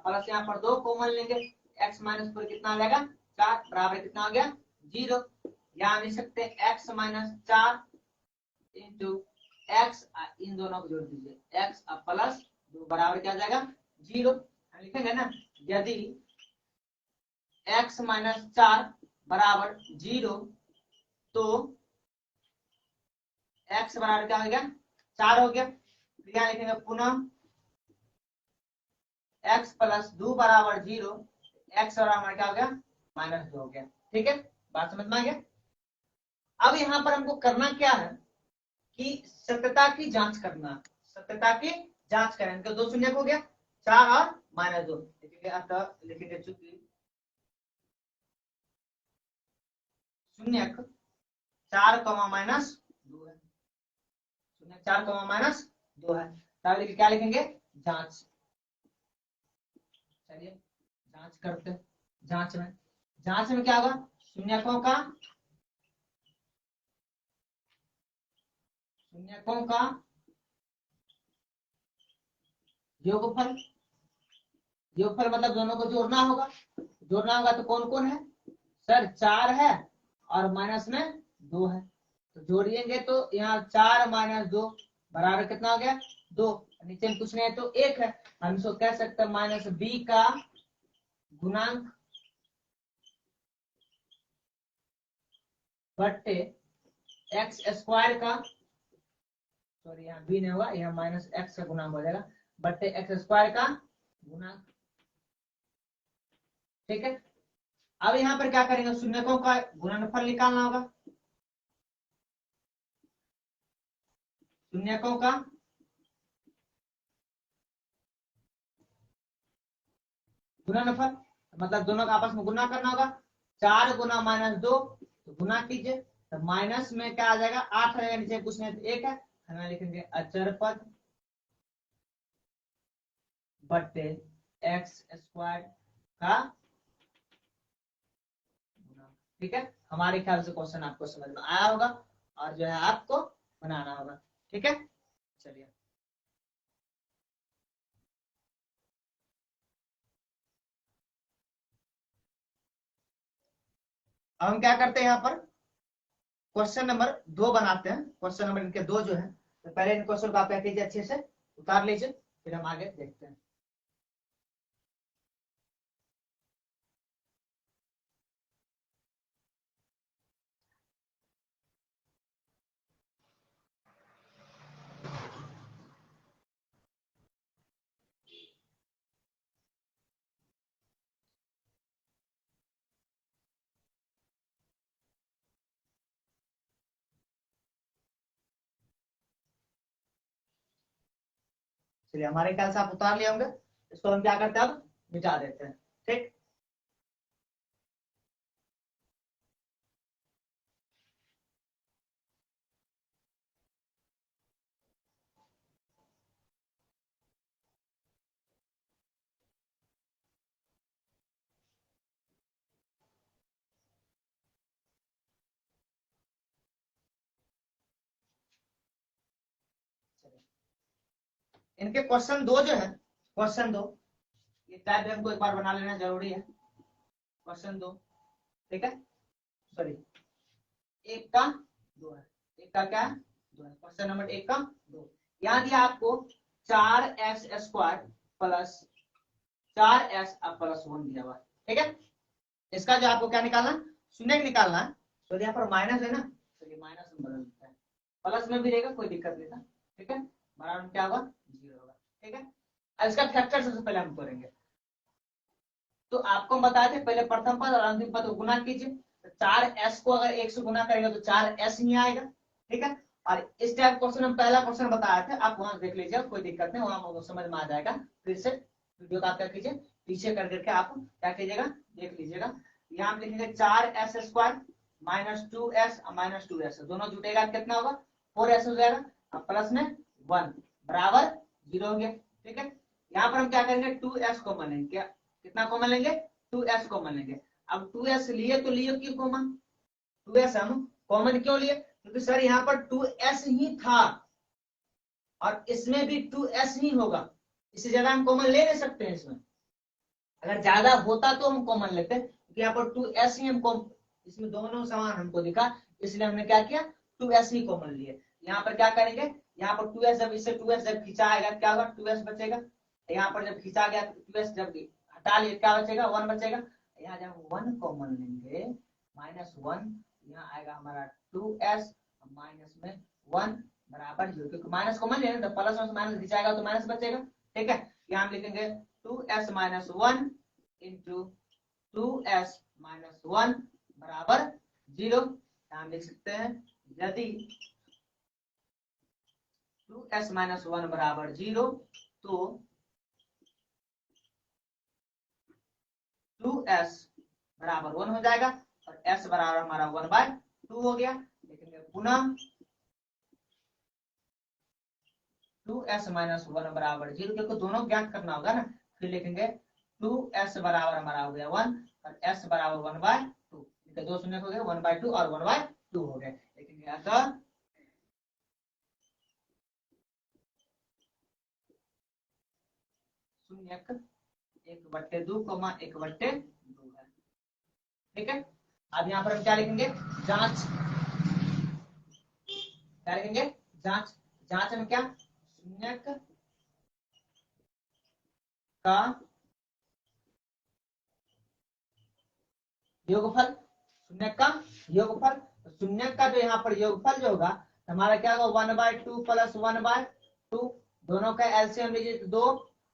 प्लस यहाँ पर 2 कॉमन लेंगे, x माइनस पर कितना लगेगा 4, बराबर कितना हो गया 0। यहाँ लिख सकते हैं x माइनस 4 इंटू एक्स, इन दोनों को जोड़ दीजिए, x अब प्लस 2 बराबर क्या जाएगा 0। लिखेंगे ना, यदि x माइनस 4 बराबर 0, तो x बराबर क्या हो गया 4 हो गया। फिर यहाँ लिखेंगे पुनः x प्लस 2 बराबर 0, x बराबर क्या हो गया -2 हो गया। ठीक है, बात समझ में आ गया। अब यहाँ पर हमको करना क्या है कि सत्यता की जांच करना, सत्यता की जांच करें। इनका 2 शून्य हो गया 4 और -2 लिखेंगे, अतः लिखेंगे चूंकि शून्य 4 -2 है, शून्य 4 -2 है, तब क्या लिखेंगे जांच। चलिए जांच करते, जांच में क्या होगा शून्यकों का योगफल, योगफल मतलब दोनों को जोड़ना होगा, तो कौन कौन है सर 4 है और माइनस में 2 है, तो जोड़िएंगे तो यहाँ 4 -2 बराबर कितना हो गया 2, नीचे में कुछ नहीं है तो 1 है, हम इसको कह सकते हैं -b का गुणांक बट्टे एक्स स्क्वायर का, सॉरी यहाँ b नहीं होगा, यहाँ -x का गुणांक हो जाएगा बट्टे एक्स स्क्वायर का गुणांक। ठीक है, अब यहाँ पर क्या करेंगे शून्यकों का गुणनफल निकालना होगा, शून्यकों का गुणनफल मतलब दोनों का आपस में गुना करना होगा, 4 गुना -2 तो गुना कीजिए, तो माइनस में क्या आ जाएगा 8 आ जाएगा, नीचे कुछ नहीं तो 1 है, हम लिखेंगे अचर पद बट्टे एक्स स्क्वायर का गुना। ठीक है, हमारे ख्याल से क्वेश्चन आपको समझ में आया होगा और जो है आपको बनाना होगा। ठीक है, चलिए अब हम क्या करते हैं यहाँ पर क्वेश्चन नंबर 2 बनाते हैं। क्वेश्चन नंबर इनके 2 जो है, तो पहले इन क्वेश्चन को आप क्या कीजिए अच्छे से उतार लीजिए, फिर हम आगे देखते हैं। चलिए हमारे ख्याल से आप उतार लिए होंगे, इसको हम क्या करते हैं अब मिटा देते हैं। ठीक, इनके क्वेश्चन 2 जो है, क्वेश्चन 2 ये टाइप हमको एक बार बना लेना जरूरी है। क्वेश्चन 2, ठीक है, सॉरी 1 का 2 है, 1 का क्या 2 है, क्वेश्चन नंबर 1 का 2। यहाँ दिया आपको 4x² प्लस 4s प्लस 1 दिया हुआ। ठीक है, इसका जो आपको क्या निकालना शून्य निकालना है, तो यहाँ पर माइनस है ना, तो ये माइनस में बदल देता है, प्लस में भी रहेगा कोई दिक्कत नहीं था। ठीक है, बराबर क्या होगा 0 होगा। ठीक है, अब इसका फैक्टर सबसे पहले हम करेंगे, तो आपको हम बताए थे पहले प्रथम पद और अंतिम पद को गुना कीजिए, तो 4s को अगर 1 से गुना करेंगे तो 4s ही आएगा। ठीक है, और इस टाइप क्वेश्चन हम पहला क्वेश्चन बताया था, आप वहां देख लीजिए कोई दिक्कत नहीं, वहां समझ में आ जाएगा। फिर से वीडियो का आप क्या कीजिए पीछे कर करके आप क्या कीजिएगा देख लीजिएगा। यहाँ हम लिखेंगे 4s² -2s दोनों जुटेगा कितना होगा 4s हो जाएगा, और प्लस में 1 बराबर 0 हो गया। ठीक है, यहाँ पर हम क्या करेंगे 2s कॉमन लेंगे, क्या कितना कॉमन लेंगे 2s कॉमन लेंगे। अब 2s लिए तो लिए क्यों कॉमन, 2s हम कॉमन क्यों लिए, क्योंकि सर यहाँ पर 2s ही था और इसमें भी 2s ही होगा, इसी जगह हम कॉमन ले नहीं सकते हैं। इसमें अगर ज्यादा होता तो हम कॉमन लेते हैं, क्योंकि यहाँ पर 2s ही हम इसमें दोनों समान हमको दिखा, इसलिए हमने क्या किया 2s ही कॉमन लिए। यहाँ पर क्या करेंगे, यहाँ पर 2s जब इसे 2s जब खिंचाएगा क्या होगा 2s बचेगा, यहाँ पर जब खिंचा गया 2s जब हटा लिए क्या बचेगा 1 बचेगा, यहाँ जब 1 कॉमन लेंगे -1 यहाँ आएगा हमारा 2s माइनस में 1 बराबर 0, क्योंकि माइनस कॉमन है ना, तो प्लस में माइनस जाएगा तो माइनस बचेगा। ठीक है, यहाँ हम लिखेंगे 2s minus 1 into 2s minus 1 बराबर 0। यहाँ लिख सकते हैं यदि 2s माइनस 1 बराबर 0 तो 2s बराबर 1 हो जाएगा और s बराबर हमारा 1/2 हो गया। लिखेंगे पुनः 2s माइनस 1 बराबर 0, क्योंकि दोनों ज्ञात करना होगा ना। फिर लिखेंगे 2s बराबर हमारा हो गया 1 और s बराबर 1/2, दो शून्य हो गए 1/2 और 1/2 हो गए। लिखेंगे अतः शून्यक 1/2 कमा 1/2 है। ठीक है, अब यहाँ पर हम क्या लिखेंगे, जांच। क्या लिखेंगे, जांच। जांच में क्या, शून्यक का योगफल, शून्यक का योगफल। तो शून्यक का जो यहाँ पर योगफल जो होगा हमारा क्या होगा 1/2 प्लस 1/2, दोनों का एलसीएम लीजिए तो 2,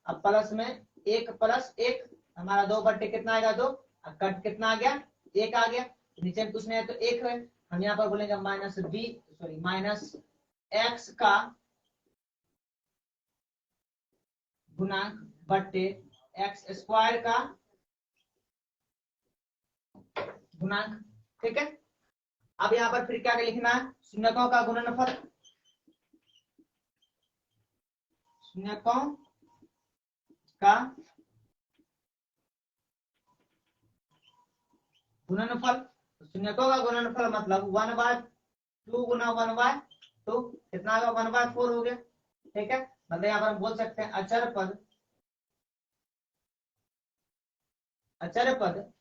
अब प्लस में 1 प्लस 1 हमारा 2/, कितना आएगा 2, कट कितना आ गया 1 आ गया, नीचे में कुछ नहीं है तो 1 है। हम यहाँ पर बोलेंगे माइनस x का गुणांक बट्टे x स्क्वायर का गुणांक। ठीक है, अब यहाँ पर फिर क्या लिखना है, शून्यकों का गुणनफल, शून्यकों का गुणनफल। शून्यकों का गुणनफल मतलब 1/2 गुना 1/2 कितना होगा 1/4 हो गया। ठीक है, मतलब यहाँ पर हम बोल सकते हैं अचर पद, अचर पद,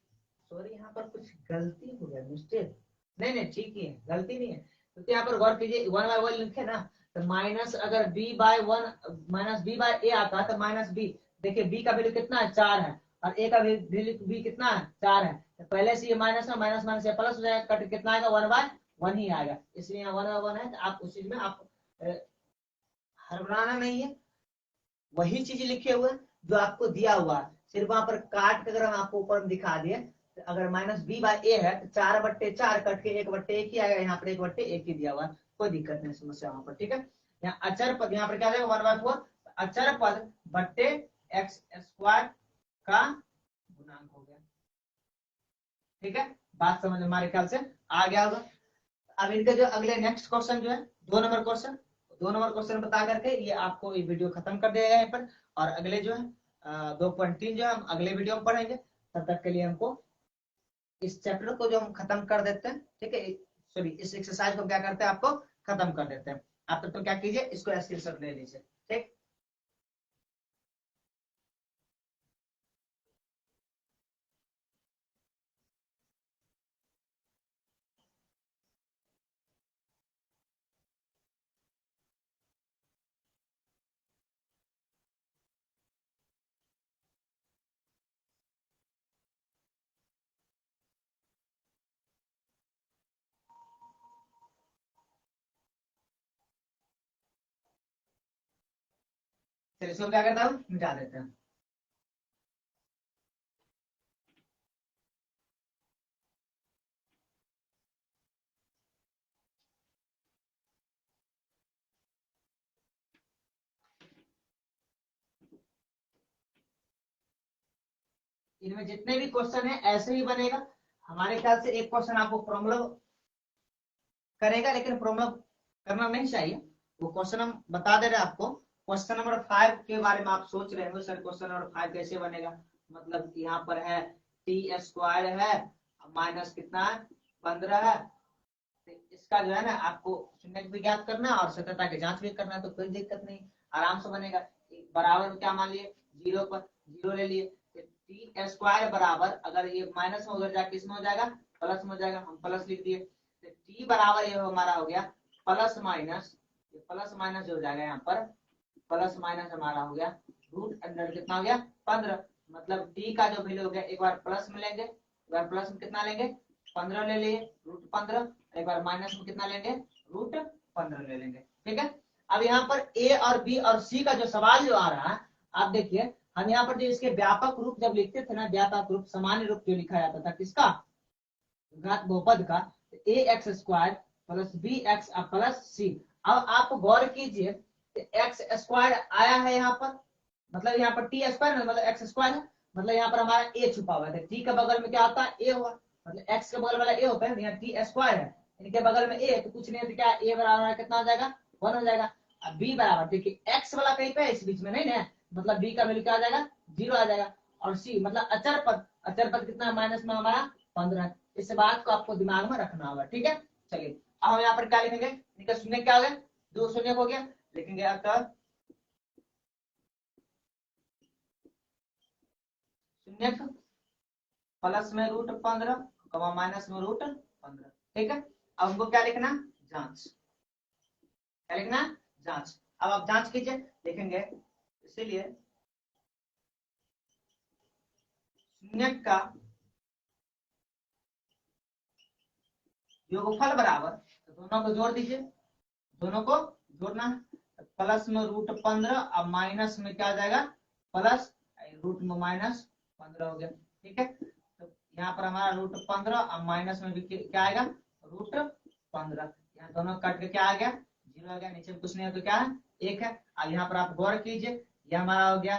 सॉरी यहाँ पर कुछ गलती हो गया, मिस्टेक, नहीं नहीं ठीक ही है, गलती नहीं है। क्योंकि यहाँ पर गौर कीजिए 1/1 लिखे ना, तो माइनस अगर b/1 माइनस b/a आता है तो माइनस b, देखिए b का वैल्यू कितना है 4 है और a का वैल्यू b कितना है 4 है, तो पहले से ये माइनस है, माइनस माइनस प्लस हो जाएगा, कट कितना आएगा 1/1 ही आएगा। इसलिए यहाँ 1/1 है, तो आप उस चीज में आप हड़बड़ाना नहीं है, वही चीज लिखे हुए जो आपको दिया हुआ है, सिर्फ वहां पर काट के अगर हम आपको ऊपर दिखा दिए, तो अगर माइनस b/a है तो 4/4 कट के 1/1 ही आएगा, यहाँ पर 1/1 ही दिया हुआ है, कोई दिक्कत नहीं समस्या वहां पर। ठीक है, यहाँ अचर पद, यहाँ पर क्या जाएगा 1/4 अचर पद बट्टे एक्स स्क्वायर का गुणांक हो गया। ठीक है, बात समझ हमारे ख्याल से आ गया होगा। अब इनके जो अगले नेक्स्ट क्वेश्चन जो है 2 नंबर क्वेश्चन, 2 नंबर क्वेश्चन बता करके ये आपको ये वीडियो खत्म कर दिया यहाँ पर, और अगले जो है 2.3 जो है हम अगले वीडियो में पढ़ेंगे। तब तक के लिए हमको इस चैप्टर को जो हम खत्म कर देते हैं, ठीक है, सॉरी इस एक्सरसाइज को क्या करते हैं आपको खत्म कर देते हैं। आप तब तो क्या कीजिए, इसको स्क्रीनशॉट ले लीजिए। ठीक, चलिए इसको क्या करता हूँ मिटा देते हैं। इनमें जितने भी क्वेश्चन है ऐसे ही बनेगा। हमारे ख्याल से एक क्वेश्चन आपको फॉर्मूला करेगा, लेकिन प्रॉब्लम करना नहीं चाहिए, वो क्वेश्चन हम बता दे रहे हैं आपको। क्वेश्चन नंबर 5 के बारे में आप सोच रहे हो सर क्वेश्चन नंबर 5 कैसे बनेगा, मतलब यहाँ पर है टी स्क्वायर है माइनस कितना है 15 है, तो इसका जो है ना आपको शून्य भी ज्ञात करना है और सत्यता की जांच भी करना है, तो कोई दिक्कत नहीं, आराम से बनेगा। बराबर में क्या मान लिए 0 पर 0 ले लिए, टी स्क्वायर बराबर अगर ये माइनस में उधर जाके किसमें हो जाएगा प्लस में हो जाएगा, हम प्लस लिख दिए, टी बराबर ये हमारा हो गया प्लस माइनस, प्लस माइनस हो जाएगा यहाँ पर, प्लस माइनस हमारा हो गया रूट अंडर कितना हो गया 15, मतलब टी का जो वैल्यू हो गया एक बार प्लस में लेंगे, एक बार प्लस में कितना लेंगे 15 ले लिए √15, एक बार माइनस में कितना लेंगे √15 ले लेंगे। ठीक है, अब यहाँ पर ए और बी और सी का जो सवाल जो आ रहा है, आप देखिए हम यहाँ पर जो इसके व्यापक रूप जब लिखते थे ना, व्यापक रूप सामान्य रूप जो लिखा जाता था किसका, घात बहुपद का, a x square plus b x plus c. अब आप गौर कीजिए एक्स स्क्वायर आया है यहाँ पर, मतलब यहाँ पर टी स्क्वायर मतलब एक्स स्क्वायर है, मतलब यहाँ पर हमारा ए छुपा हुआ है, टी के बगल में क्या होता है ए हुआ, मतलब एक्स के बगल वाला ए होता है, यहाँ टी स्क्वायर है, इनके बगल में ए, तो कुछ नहीं है तो क्या ए बराबर कितना हो जाएगा 1 हो जाएगा। अब बी बराबर देखिए एक्स वाला कहीं पे इस बीच में नहीं ना, मतलब बी का वैल्यू क्या आ जाएगा 0 आ जाएगा, और सी मतलब अचर पद, अचर पद कितना माइनस में हमारा 15। इस बात को आपको दिमाग में रखना होगा। ठीक है, चलिए अब हम यहाँ पर क्या लिखेंगे, इनका शून्य क्या हो गया 2 शून्य हो गया, लिखेंगे आपका शून्य प्लस में √15 माइनस में √15। ठीक है, अब हमको क्या लिखना जांच, क्या लिखना जांच। अब आप जांच कीजिए, लिखेंगे इसीलिए शून्य का योगफल बराबर, तो दोनों को जोड़ दीजिए, दोनों को जोड़ना है, प्लस में √15 अब माइनस में क्या आ जाएगा प्लस रूट में -15 हो गया। ठीक है, तो यहाँ पर हमारा √15 अब माइनस में भी क्या आएगा √15, यहाँ दोनों कट के क्या आ गया 0 आ गया, नीचे में कुछ नहीं है तो क्या है 1 है। अब यहाँ पर आप गौर कीजिए, यह हमारा हो गया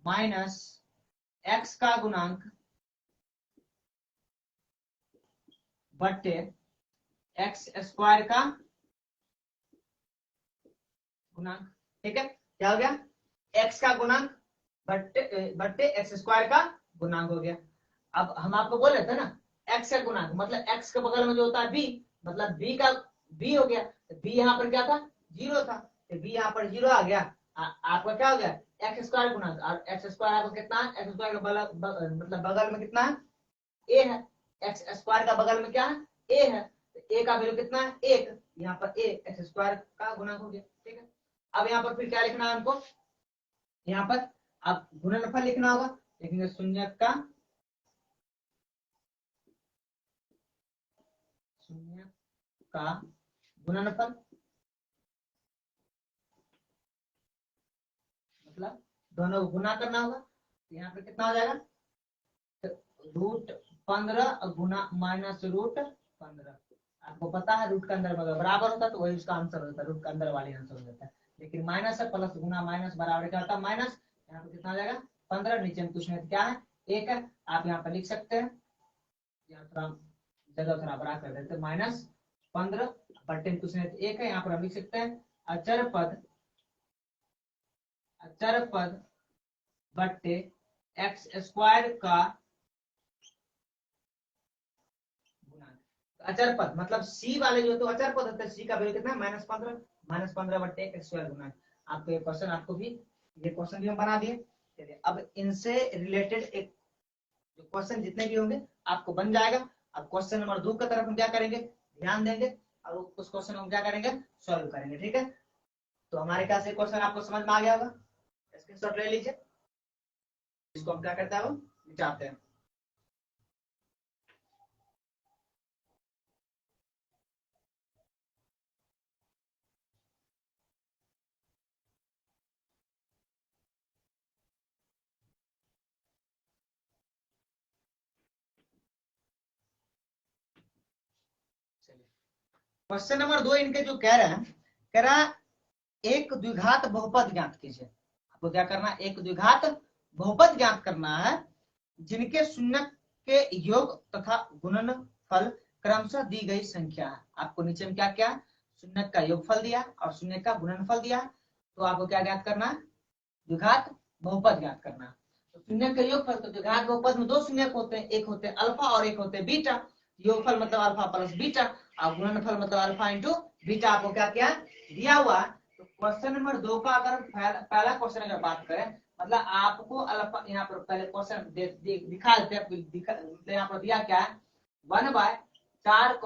माइनस एक्स का गुणांक बट्टे एक्स स्क्वायर का गुणांक। ठीक है, क्या हो गया एक्स का गुणांक बट्टे एक्स स्क्वायर का गुणांक हो गया। अब हम आपको बोल रहे थे ना एक्स का गुणांक मतलब एक्स के बगल में जो होता है बी, मतलब बी का बी हो गया, तो बी यहाँ पर क्या था 0 था, तो बी यहाँ पर 0 आ गया, आपका क्या हो गया एक्स स्क्वायर गुणांक, और एक्स स्क्वायर आपको कितना है एक्स स्क्वायर का मतलब बगल में कितना है ए है, एक्स स्क्वायर का बगल में क्या है ए है, तो ए का वैल्यू कितना है 1, यहाँ पर ए एक्स स्क्वायर का गुणांक हो गया। ठीक है, अब यहाँ पर फिर क्या लिखना है हमको, यहाँ पर आप गुणनफल लिखना होगा, लिखेंगे शून्य का गुणनफल, मतलब दोनों को गुना करना होगा, तो यहाँ पर कितना हो जाएगा √15 गुना माइनस √15, आपको पता है रूट का अंदर बराबर होता है तो वही उसका आंसर होता है, रूट का अंदर वाली आंसर हो जाता है, लेकिन माइनस है प्लस गुना माइनस बराबर क्या होता है माइनस, यहाँ पर कितना हो जाएगा 15, नीचे में कुछ नहीं क्या है 1 है, आप यहाँ पर लिख सकते हैं, यहाँ थोड़ा जगह थोड़ा बड़ा कर देते -15 बट्टे में कुछ नहीं 1 है, यहाँ पर हम लिख सकते हैं अचर पद बट्टे एक्स स्क्वायर का गुणांक। अचर पद मतलब सी वाले जो तो अचर पद होता है, सी का वैल्यू कितना -15 बट्टे एक्स स्क्वायर गुणांक। आपको ये क्वेश्चन आपको भी ये क्वेश्चन भी हम बना दिए। चलिए अब इनसे रिलेटेड एक जो क्वेश्चन जितने भी होंगे आपको बन जाएगा। अब क्वेश्चन नंबर 2 की तरफ हम क्या करेंगे ध्यान देंगे और उस क्वेश्चन को हम क्या करेंगे सॉल्व करेंगे। ठीक है, तो हमारे ख्याल से क्वेश्चन आपको समझ में आ गया होगा, स्क्रीनशॉट ले लीजिए, इसको हम क्या करते हैं वो मिटाते हैं। क्वेश्चन नंबर 2 इनके जो कह रहे हैं, कह रहा एक द्विघात बहुपद ज्ञात कीजिए। आपको क्या करना है एक द्विघात बहुपद ज्ञात करना है जिनके शून्य के योग तथा गुणनफल क्रमशः दी गई संख्या है। आपको नीचे में क्या क्या शून्य का योगफल दिया और शून्य का गुणनफल दिया, तो आपको क्या ज्ञात करना है द्विघात बहुपद ज्ञात करना। तो शून्य का योगफल, तो द्विघात बहुपद में 2 शून्य होते हैं, एक होते हैं अल्फा और एक होते हैं बीटा। योगफल मतलब अल्फा प्लस बीटा और गुणनफल मतलब अल्फा इंटू बीटा। आपको क्या क्या दिया हुआ। तो क्वेश्चन नंबर 2 का अगर पहला क्वेश्चन अगर बात करें, मतलब आपको अल्फा यहाँ पर पहले क्वेश्चन दिखा देते हैं, यहाँ पर दिया क्या है 1/4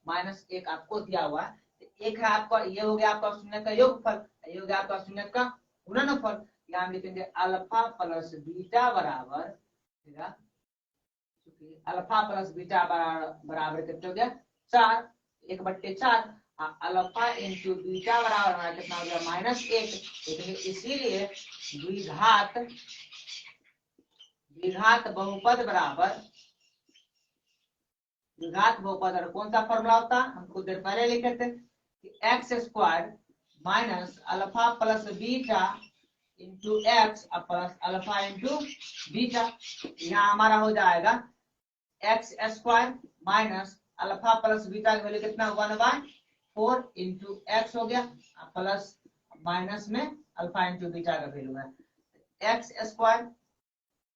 -1 आपको दिया हुआ है। एक है आपका ये हो गया आपका शून्य का योगफल, ये हो गया आपका शून्य का गुणनफल। यहाँ लिखेंगे अल्फा प्लस बीटा बराबर क्योंकि अल्फा प्लस बीटा बराबर कितना हो गया 4, 1/4। अल्फा इंटू बीटा बराबर हमारा कितना हो गया -1। इसीलिए द्विघात बहुपद बराबर द्विघात बहुपद। और कौन सा फॉर्मूला होता है, हम कुछ देर पहले लिखे थे कि x² minus alpha plus beta into x plus alpha into beta. यहाँ हमारा हो जाएगा x² minus alpha plus beta की वैल्यू कितना 1/4 इंटू एक्स हो गया प्लस माइनस में अल्फा इंटू बीटा का वैल्यू है x²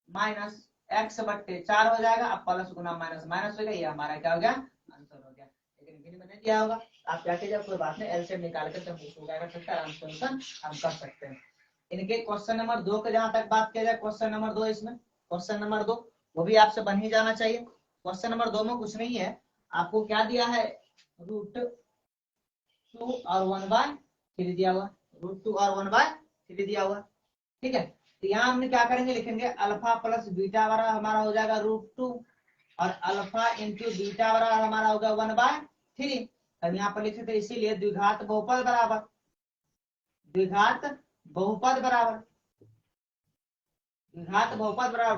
माइनस x/4 हो जाएगा। अब प्लस गुना माइनस माइनस हो गया, ये हमारा क्या हो गया आंसर हो गया। लेकिन गिन मैंने दिया होगा, आप क्या कीजिए कोई बात नहीं, एलसीएम निकाल कर हम क्या कर सकते हैं, आंसर हम कर सकते हैं। इनके क्वेश्चन नंबर 2 के जहां तक बात किया जाए, क्वेश्चन नंबर 2 इसमें क्वेश्चन नंबर 2 वो भी आपसे बन ही जाना चाहिए। क्वेश्चन नंबर 2 में कुछ नहीं है, आपको क्या दिया है √2 और 1/3 दिया हुआ, √2 और 1/3 दिया हुआ, ठीक है। तो यहाँ हमने क्या करेंगे, लिखेंगे अल्फा प्लस बीटा बराबर हमारा हो जाएगा √2 और अल्फा इंटू बीटा बराबर हमारा होगा 1/3। अब यहाँ पर लिखे थे इसीलिए द्विघात बहुपद बराबर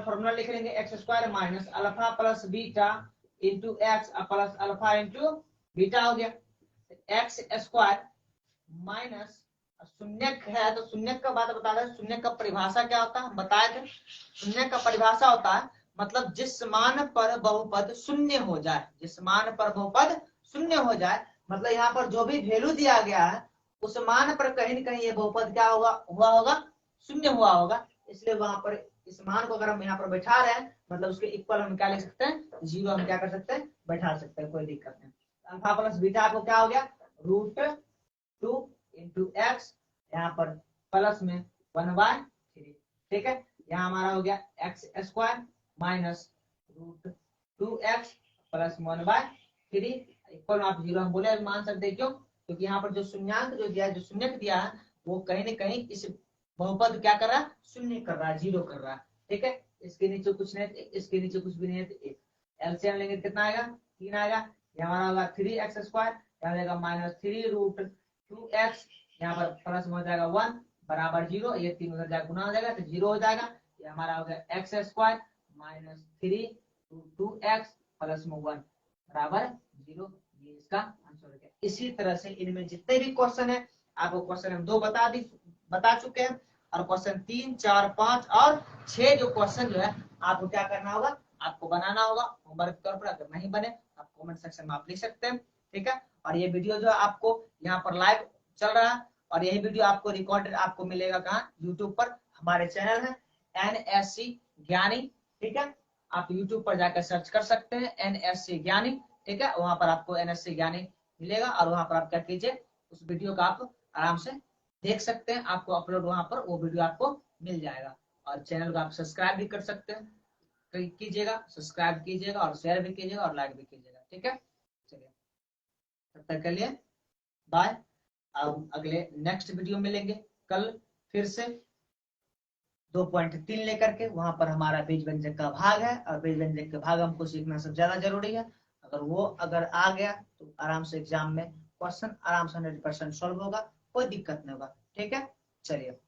फॉर्मूला लिख लेंगे x² minus alpha plus beta into x plus alpha into beta हो गया। x² माइनस शून्यक है तो शून्यक का बात बता दें, शून्यक का परिभाषा क्या होता है बताए थे। शून्यक का परिभाषा होता है मतलब जिस मान पर बहुपद शून्य हो जाए, जिस मान पर बहुपद शून्य हो जाए, मतलब यहाँ पर जो भी वैल्यू दिया गया है उस मान पर कहीं न कहीं ये बहुपद क्या हुआ होगा शून्य हुआ होगा। इसलिए वहां पर इस मान को अगर हम यहाँ पर बैठा रहे हैं मतलब उसके इक्वल हम क्या लिख सकते हैं, 0 हम क्या कर सकते हैं बैठा सकते हैं, कोई दिक्कत नहीं। अल्फा प्लस बीटा आपको क्या हो गया √2 इंटू एक्स, यहाँ पर प्लस में 1/3, ठीक है। यहाँ हमारा हो गया x² minus √2x plus 1/3 equal आप 0 हम बोले मान सकते क्यों, क्योंकि यहाँ पर जो शून्यांक जो दिया है, जो शून्यक दिया है वो कहीं न कहीं इस बहुपद क्या कर रहा है शून्य कर रहा है, 0 कर रहा है, ठीक है। इसके नीचे कुछ नहीं, इसके नीचे कुछ भी नहीं है, तो एलसीएम लेंगे कितना आएगा 3 आएगा। ये हमारा होगा 3x², यहाँ आएगा -3√2x, यहाँ पर प्लस में हो जाएगा 1 बराबर 0, ये 3 उधर जाकर गुना हो जाएगा तो 0 हो जाएगा। ये हमारा हो गया x² माइनस 3√2x प्लस में 1 बराबर 0, ये इसका आंसर हो गया। इसी तरह से इनमें जितने भी क्वेश्चन है आपको क्वेश्चन हम 2 बता चुके हैं, और क्वेश्चन 3, 4, 5 और 6 जो क्वेश्चन जो है आपको क्या करना होगा, आपको बनाना होगा होमवर्क के तौर पर। अगर नहीं बने आप कमेंट सेक्शन में आप लिख सकते हैं, ठीक है। और ये वीडियो जो आपको यहाँ पर लाइव चल रहा है और यही वीडियो आपको रिकॉर्डेड आपको मिलेगा कहाँ, यूट्यूब पर। हमारे चैनल है NSC ज्ञानी, ठीक है। आप यूट्यूब पर जाकर सर्च कर सकते हैं NSC ज्ञानी, ठीक है। वहां पर आपको NSC ज्ञानी मिलेगा और वहां पर आप क्या कीजिए उस वीडियो का आप आराम से देख सकते हैं, आपको अपलोड वहां पर वो वीडियो आपको मिल जाएगा। और चैनल को आप सब्सक्राइब भी कर सकते हैं, कीजिएगा, सब्सक्राइब कीजिएगा और शेयर भी कीजिएगा और लाइक भी कीजिएगा, ठीक है। चलिए तब तक के लिए बाय। अब अगले नेक्स्ट वीडियो मिलेंगे कल फिर से 2.3 लेकर के। वहां पर हमारा बीज व्यंजक का भाग है और बीज व्यंजक के भाग हमको सीखना सबसे ज्यादा जरूरी है। अगर आ गया तो आराम से एग्जाम में क्वेश्चन आराम से 100% सॉल्व होगा, कोई दिक्कत नहीं होगा, ठीक है। चलिए।